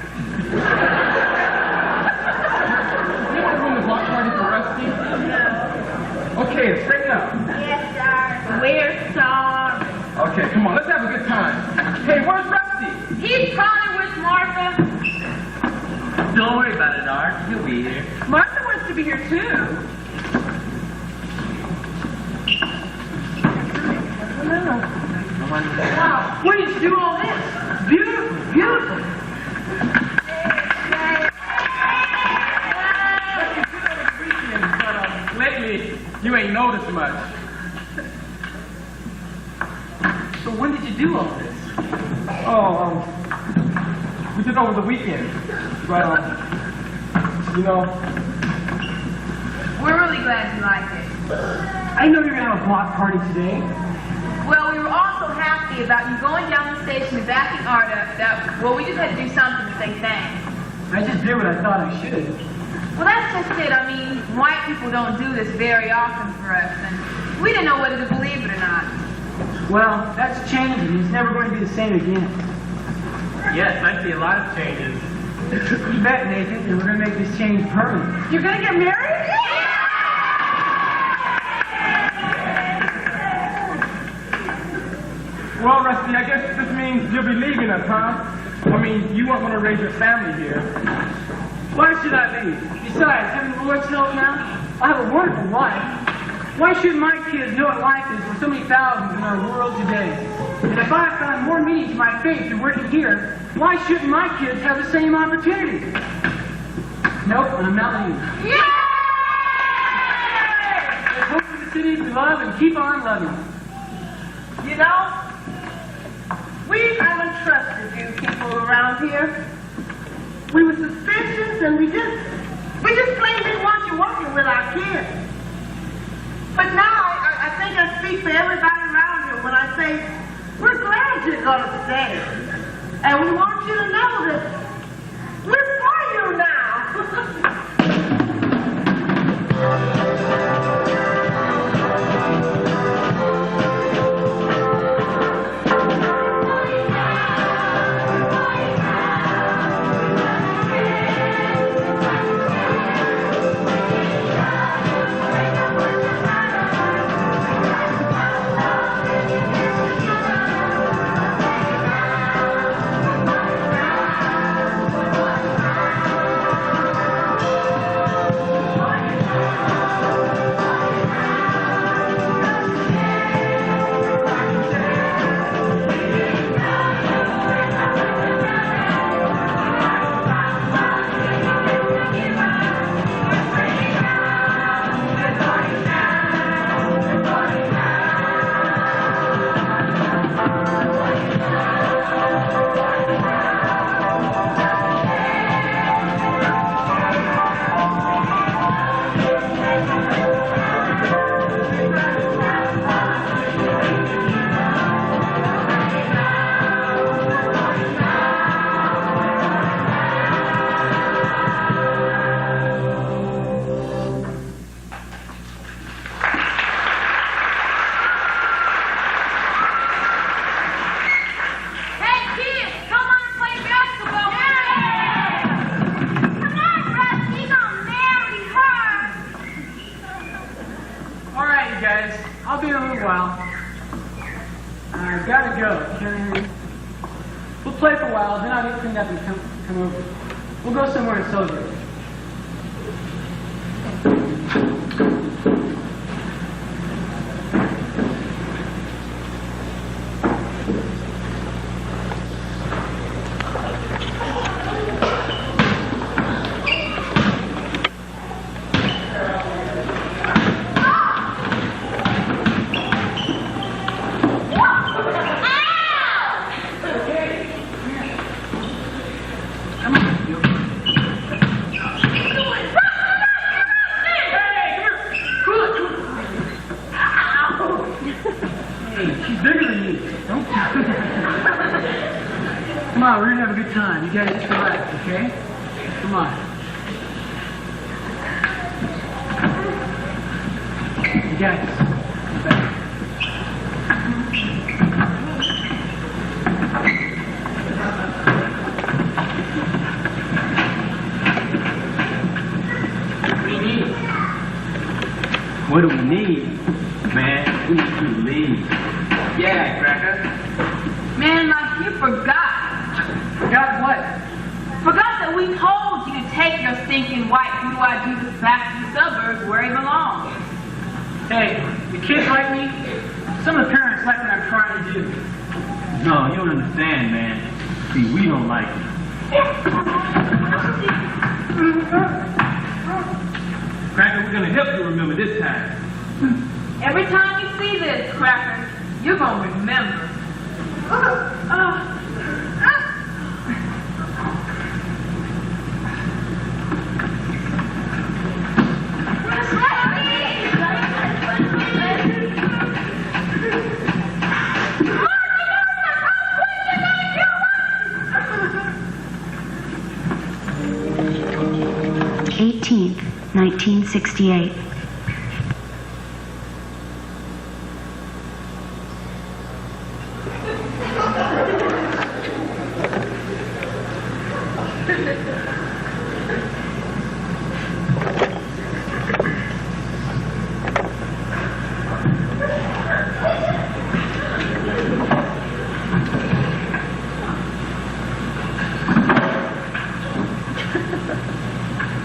You want to ruin the block party for Rusty? Okay, straighten up. Yes, sir. We're sorry. Okay, come on, let's have a good time. Hey, where's Rusty? He's probably with Martha. Don't worry about it, Art. He'll be here. Martha wants to be here, too. Wow, where did you do all this? Beautiful, beautiful. Lately, you ain't noticed much. So when did you do all this? Oh, we did over the weekend. But, you know, We're really glad you like it. I know you're gonna have a block party today. Well, we were also happy about you going down the station and backing Art up. Well, we just had to do something to say thanks. I just did what I thought I should. Well, that's just it. I mean, white people don't do this very often for us, and we didn't know whether to believe it or not. Well, that's changing. It's never going to be the same again. Yes, I see a lot of changes. You bet, Nathan, and we're going to make this change permanent. You're going to get married? well, Rusty, I guess this means you'll be leaving us, huh? I mean, you won't want to raise your family here. Why should I leave? Besides, having the Lord's help now, I have a wonderful life. Why shouldn't my kids know what life is for so many thousands in our world today? And if I found more meaning to my faith than working here, why shouldn't my kids have the same opportunity? Nope, and I'm not leaving. Yay! Let's hope for the cities we love and keep on loving. You know, we haven't trusted you people around here. We were suspicious and we just plain didn't want you working with our kids. But now I think I speak for everybody around here when I say we're glad you're going to stay. And we want you to know that we're for you now. I'll be in a little while. I've got to go. We'll play for a while, then I'll get cleaned up and come over. We'll go somewhere to celebrate. Come on, we're gonna have a good time. You guys just relax, okay? Come on. You guys. What do we need? Man, we need you to leave. Yeah, Cracker. Man, like you forgot. Forgot what? Forgot that we told you to take your stinking white blue-eyed Jesus back to the suburbs where he belongs. Hey, the kids like me. Some of the parents like what I'm trying to do. No, you don't understand, man. See, we don't like you. Cracker, we're gonna help you remember this time. Every time you see this, Cracker, you're gonna remember. th 1968.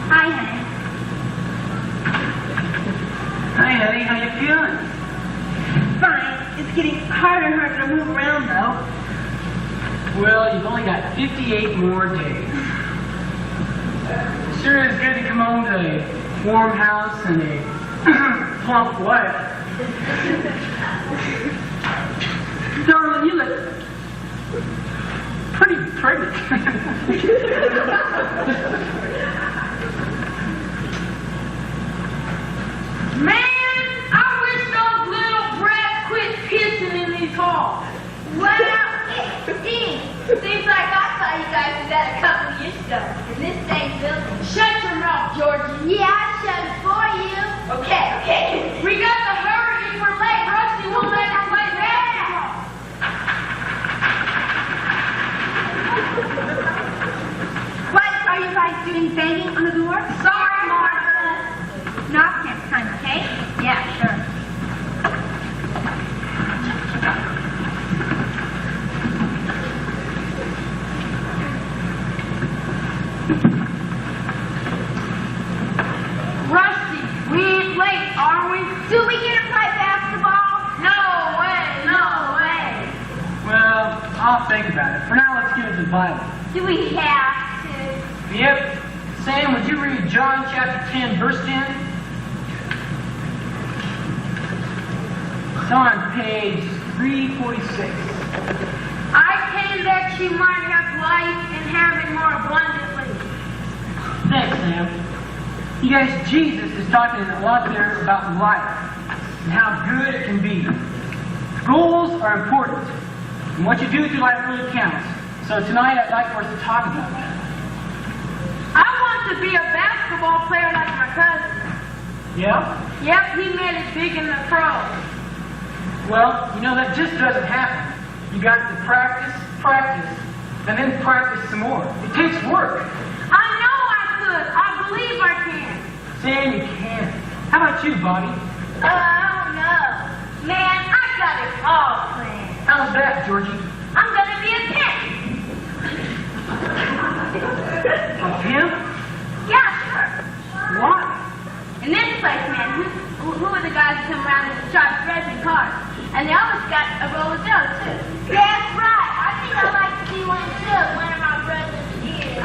Hi, honey. Hey, Eddie, how you feeling? Fine. It's getting harder and harder to move around, though. Well, you've only got 58 more days. It sure is good to come home to a warm house and a plump wife. Darling, you look pretty pregnant. Man, I wish those little brats quit pissing in these halls. Well, it stinks. Seems like I saw you guys do that a couple years ago in this same building. Shut your mouth, Georgie. Yeah, I shut it for you. Okay. We got to hurry. If we're late, Rusty won't let us play basketball. What are you guys doing, banging on the door? Sorry, Martha. Knock next time, okay? Yeah, sure. Rusty, we ain't late, are we? Do we get to play basketball? No way, no way. Well, I'll think about it. For now, let's get into the Bible. Do we have to? Yep. Sam, would you read John chapter 10, verse 10? It's on page 346. I came that you might have life and have it more abundantly. Thanks, Sam. You guys, Jesus is talking a lot there about life and how good it can be. Goals are important, and what you do with your life really counts. So tonight I'd like for us to talk about that. I want to be a basketball player like my cousin. Yeah? Yep, he made it big in the pros. Well, you know, that just doesn't happen. You got to practice, and then practice some more. It takes work. I know I could. I believe I can. Sam, you can. How about you, Bobby? Oh, no. Man, I got it all planned. How's that, Georgie? I'm gonna be a pimp. A pimp? Yeah, sure. Why? In this place, man, who are the guys who come around and charge racing cars? And they always got a roll of dough, too. That's right. I think I'd like to see one, too, one of my brothers is.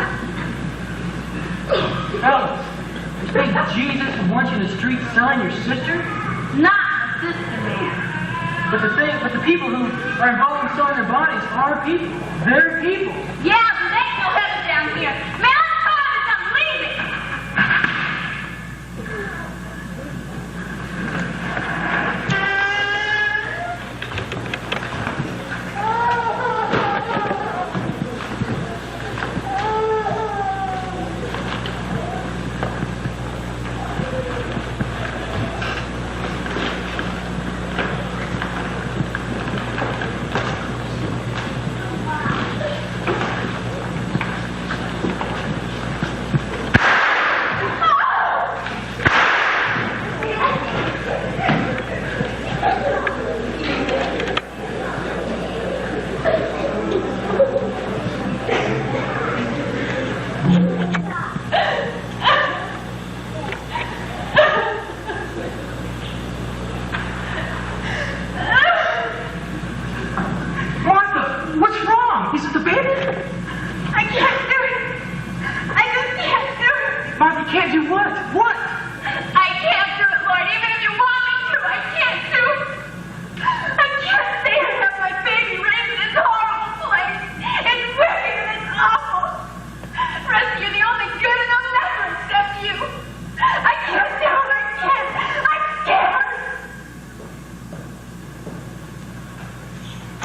Fellas, you think Jesus would want you in the street selling your sister? Not my sister, man. But the people who are involved in selling their bodies are people. They're people. Yeah, but they ain't no heaven down here. Man, I'm tired of them leaving. can't do what? What? I can't do it, Lord. Even if you want me to, I can't do it. I can't stay and have my baby raised in this horrible place. It's wicked and it's awful. Rusty, you're the only good and I'll never accept you. I can't do it. I can't. I'm scared.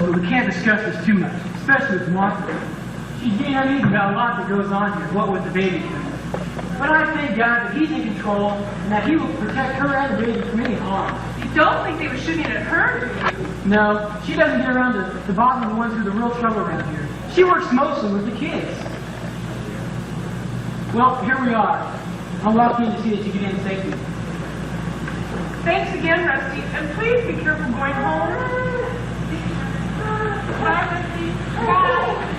But we can't discuss this too much, especially with Martha. She's getting uneasy about a lot that goes on here, what with the baby. But I thank God that He's in control and that He will protect her and the baby from any harm. You don't think they were shooting at her, do you? No, she doesn't get around to bothering the ones who are the real trouble around here. She works mostly with the kids. Well, here we are. I'll walk in to see that you get in safely. Thanks again, Rusty, and please be careful going home. Bye, Rusty. Bye.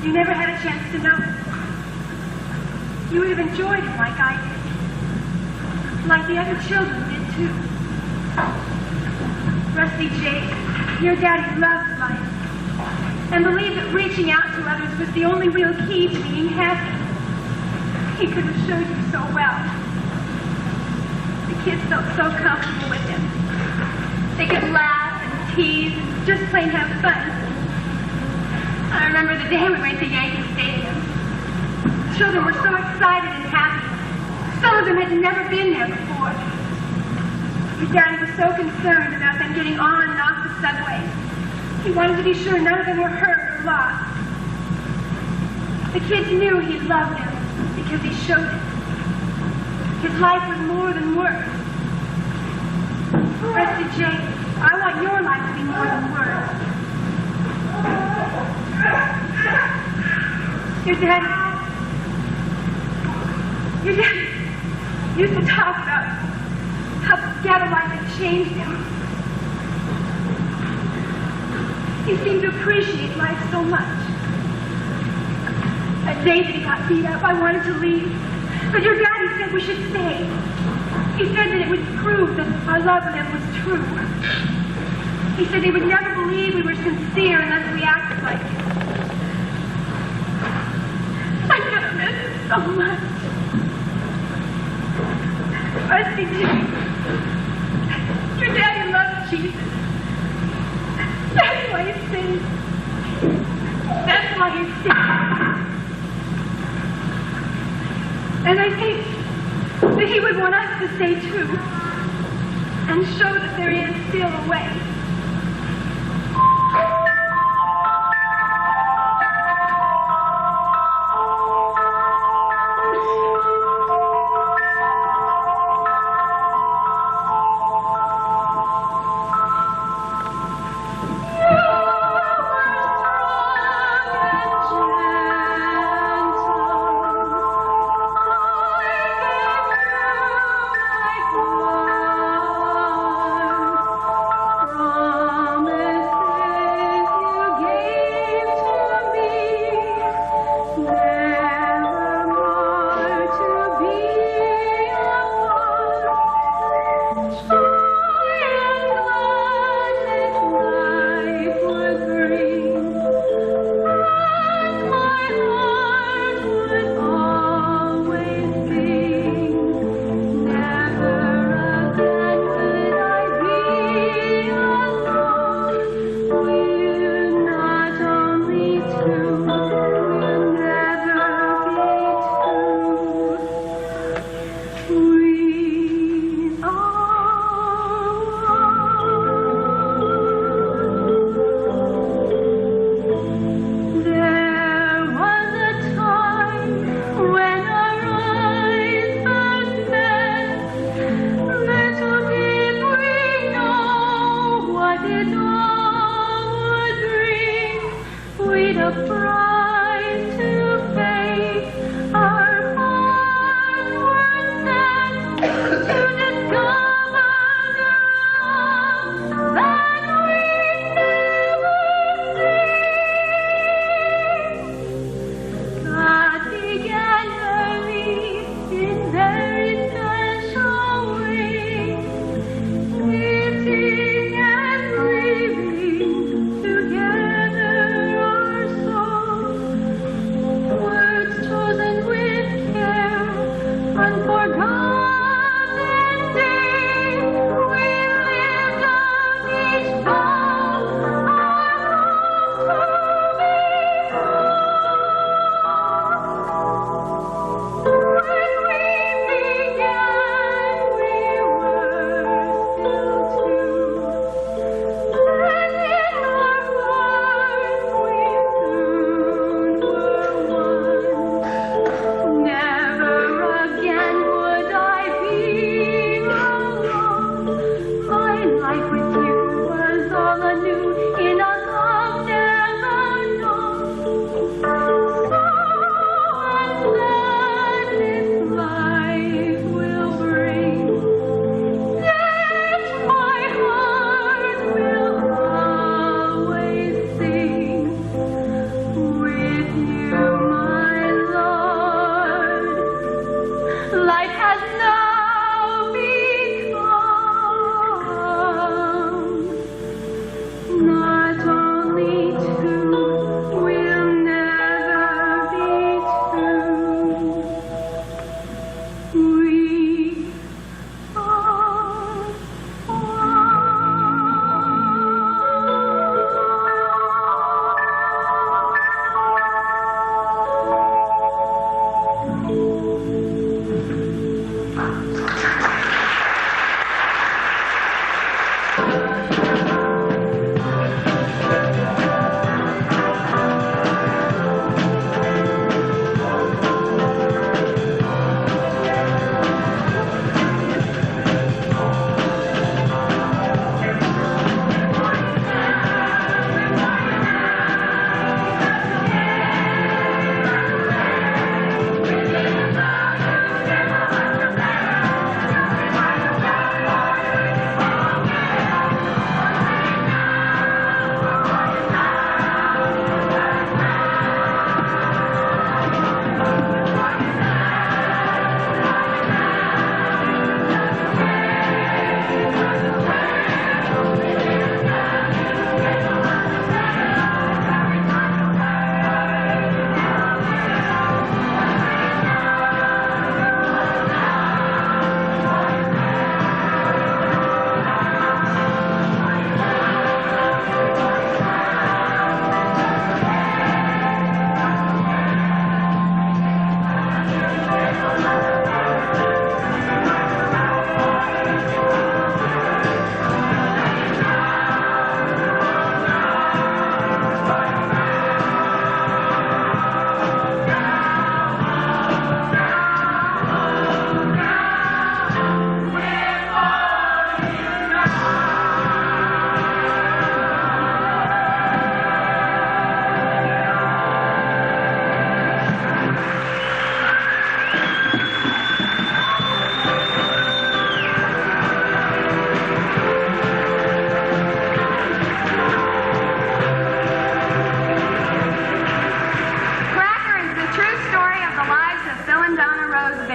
You never had a chance to know it. You would have enjoyed it like I did. Like the other children did too. Rusty Jake, your daddy loved life and believed that reaching out to others was the only real key to being happy. He could have showed you so well. The kids felt so comfortable with him. They could laugh and tease and just plain have fun. I remember the day we went to Yankee Stadium. Children were so excited and happy. Some of them had never been there before. Your daddy was so concerned about them getting on and off the subway. He wanted to be sure none of them were hurt or lost. The kids knew he loved them because he showed it. His life was more than words. Rusty Jake, I want your life to be more than words. Your daddy used to talk about how ghetto life had changed him. He seemed to appreciate life so much. That day that he got beat up, I wanted to leave. But your daddy said we should stay. He said that it would prove that our love for him was true. He said he would never believe we were sincere unless we acted like it. I'm gonna miss it so much. Rusty Jake, your daddy loved Jesus. That's why he sings. That's why he sings. And I think that he would want us to stay true and show that there is still a way.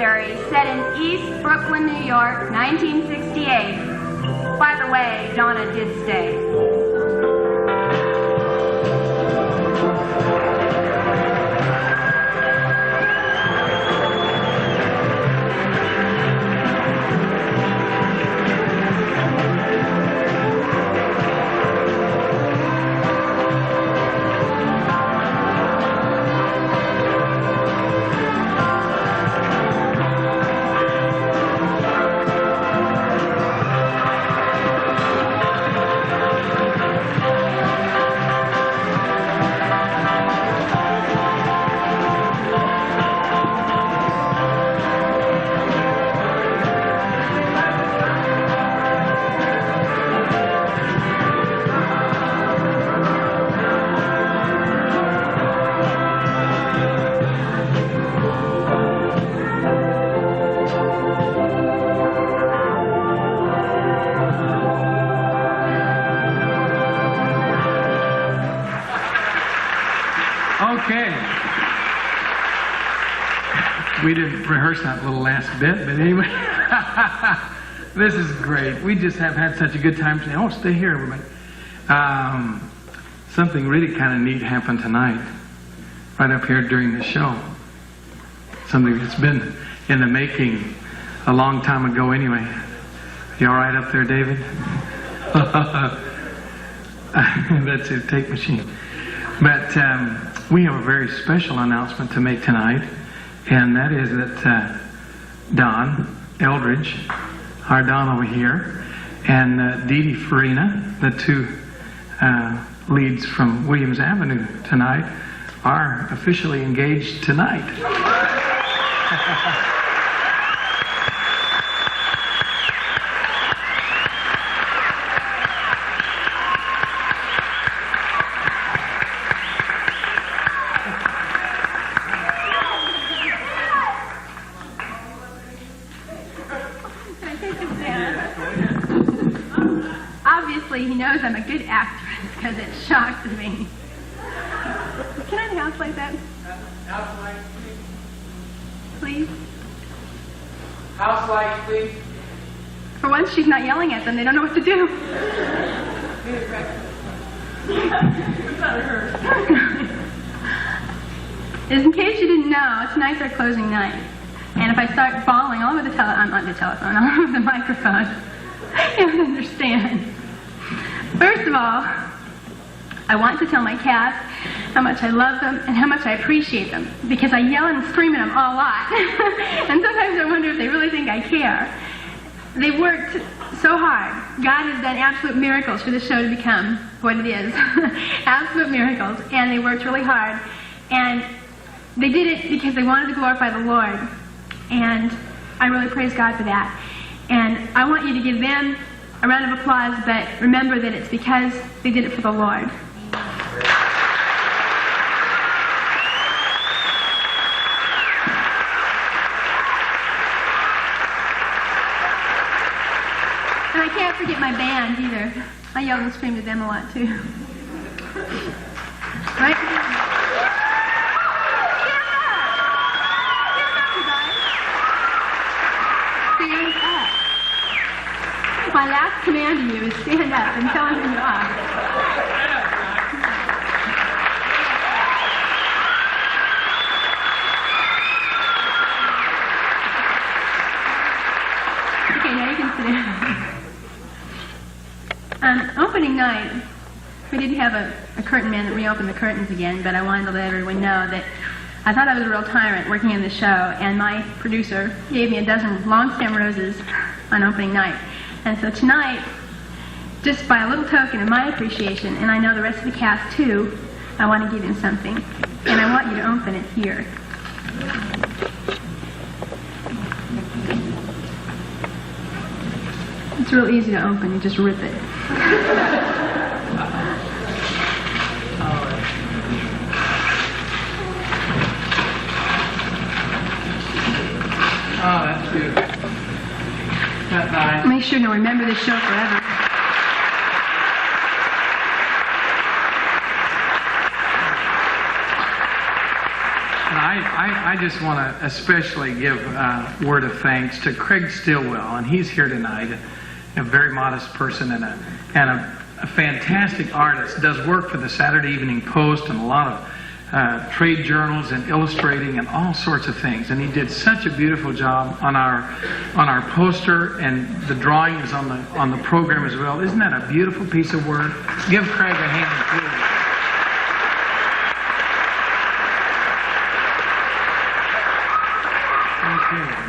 Library, set in East Brooklyn, New York, 1968. By the way, Donna did stay. Okay. We didn't rehearse that little last bit, but anyway. This is great. We just have had such a good time today. Oh, stay here, everybody. Something really kind of neat happened tonight, right up here during the show. Something that's been in the making a long time ago anyway. You all right up there, David? That's a tape machine. But we have a very special announcement to make tonight, and that is that Don Eldridge, our Don over here, and Dee Dee Farina, the two leads from Williams Avenue tonight, are officially engaged tonight. Obviously, he knows I'm a good actress because it shocks me. Can I have a house like that? House lights, Please? House lights, please. For once, she's not yelling at them. They don't know what to do. In case you didn't know, tonight's our closing night. And if I start bawling all over the telephone, all over the microphone, you don't understand. First of all, I want to tell my cast how much I love them and how much I appreciate them, because I yell and scream at them a lot. And sometimes I wonder if they really think I care. They worked so hard. God has done absolute miracles for this show to become what it is. Absolute miracles. And they worked really hard. And they did it because they wanted to glorify the Lord. And I really praise God for that. And I want you to give them a round of applause, but remember that it's because they did it for the Lord. And I can't forget my band either. I yelled and screamed at them a lot too. Right? Stand up. My last command to you is stand up and tell them who you are. Okay, now you can sit down. Opening night, we didn't have a curtain man that reopened the curtains again, but I wanted to let everyone know that I thought I was a real tyrant working in the show, and my producer gave me a dozen long-stem roses on opening night. And so tonight, just by a little token of my appreciation, and I know the rest of the cast too, I want to give him something. And I want you to open it here. It's real easy to open, you just rip it. Oh, that's cute. That's nice. Make sure to remember this show forever. I just want to especially give a word of thanks to Craig Stillwell, and he's here tonight, a very modest person and a fantastic artist, does work for the Saturday Evening Post and a lot of trade journals and illustrating and all sorts of things. And he did such a beautiful job on our poster, and the drawing is on the program as well. Isn't that a beautiful piece of work? Give Craig a hand, please.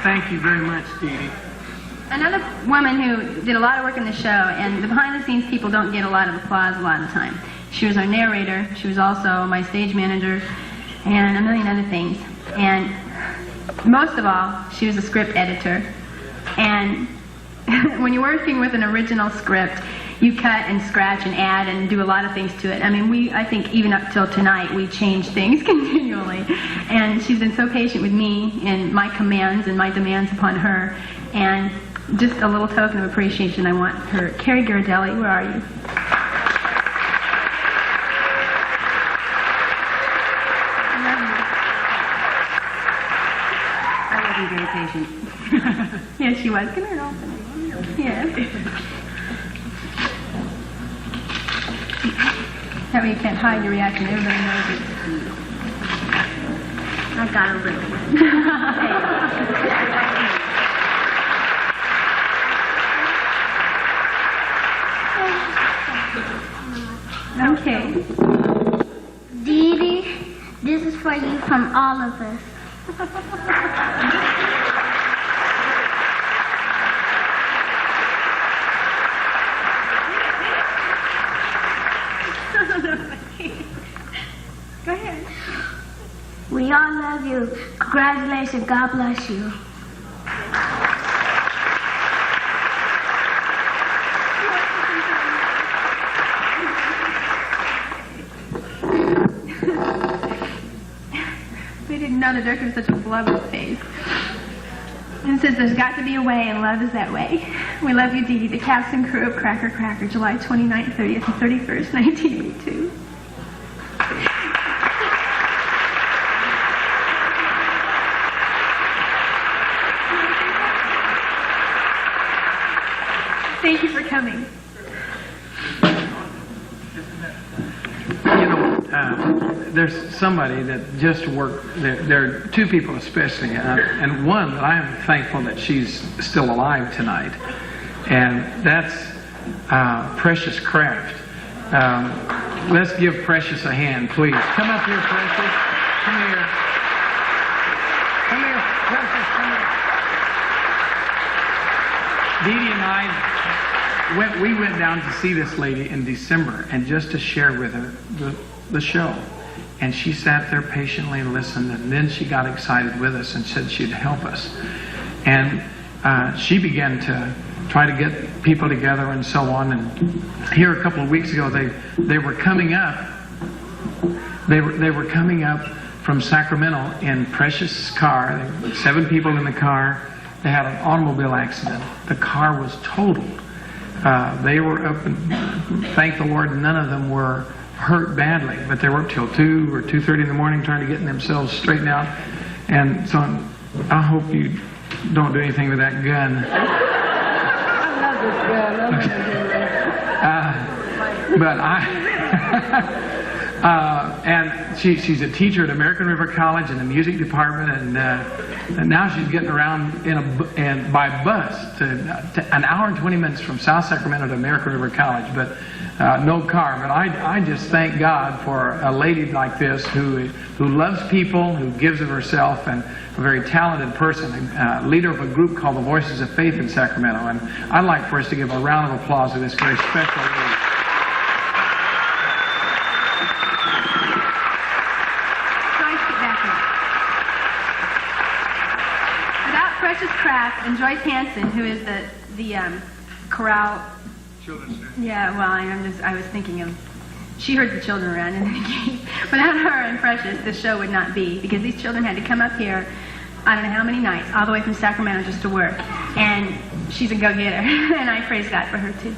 Thank you very much, Dee Dee. Another woman who did a lot of work in the show, and the behind-the-scenes people don't get a lot of applause a lot of the time. She was our narrator. She was also my stage manager, and a million other things. And most of all, she was a script editor. And when you're working with an original script, you cut and scratch and add and do a lot of things to it. I mean, I think even up till tonight, we change things continually. And she's been so patient with me and my commands and my demands upon her. And just a little token of appreciation, I want her. Carrie Girardelli, where are you? I love you. Very patient. Yes, she was. Come here, open. Yes. That way you can't hide your reaction. Everybody knows it. I got a little. Okay. Dee Dee, this is for you from all of us. Go ahead. We all love you. Congratulations. God bless you. We didn't know the director was such a beloved face. And it says, there's got to be a way, and love is that way. We love you, Dee Dee, the cast and crew of Cracker Cracker, July 29th, 30th, and 31st, 1982. Thank you for coming. You know, there's somebody that just worked, there are two people especially, and one that I am thankful that she's still alive tonight, and that's Precious Craft. Let's give Precious a hand, please. Come up here, Precious. Come here. Come here, Precious, come here. Dee Dee and I, we went down to see this lady in December, and just to share with her the show. And she sat there patiently and listened, and then she got excited with us and said she'd help us. And she began to try to get people together and so on. And here a couple of weeks ago, they were coming up. They were coming up from Sacramento in Precious' car. There were 7 people in the car. They had an automobile accident. The car was totaled. They were up, and thank the Lord, none of them were hurt badly, but they were up till 2 or 2:30 in the morning trying to get themselves straightened out. And so I hope you don't do anything with that gun. I love this gun. But and she's a teacher at American River College in the music department, and now she's getting around by bus to an hour and 20 minutes from South Sacramento to American River College, but no car. But I just thank God for a lady like this who loves people, who gives of herself, and a very talented person, leader of a group called the Voices of Faith in Sacramento. And I'd like for us to give a round of applause to this very special lady. Precious Craft and Joyce Hanson, who is the chorale. Children's. Yeah, well, I was thinking of. She heard the children around, and without her and Precious, the show would not be, because these children had to come up here, I don't know how many nights, all the way from Sacramento just to work. And she's a go-getter, and I praise God for her too.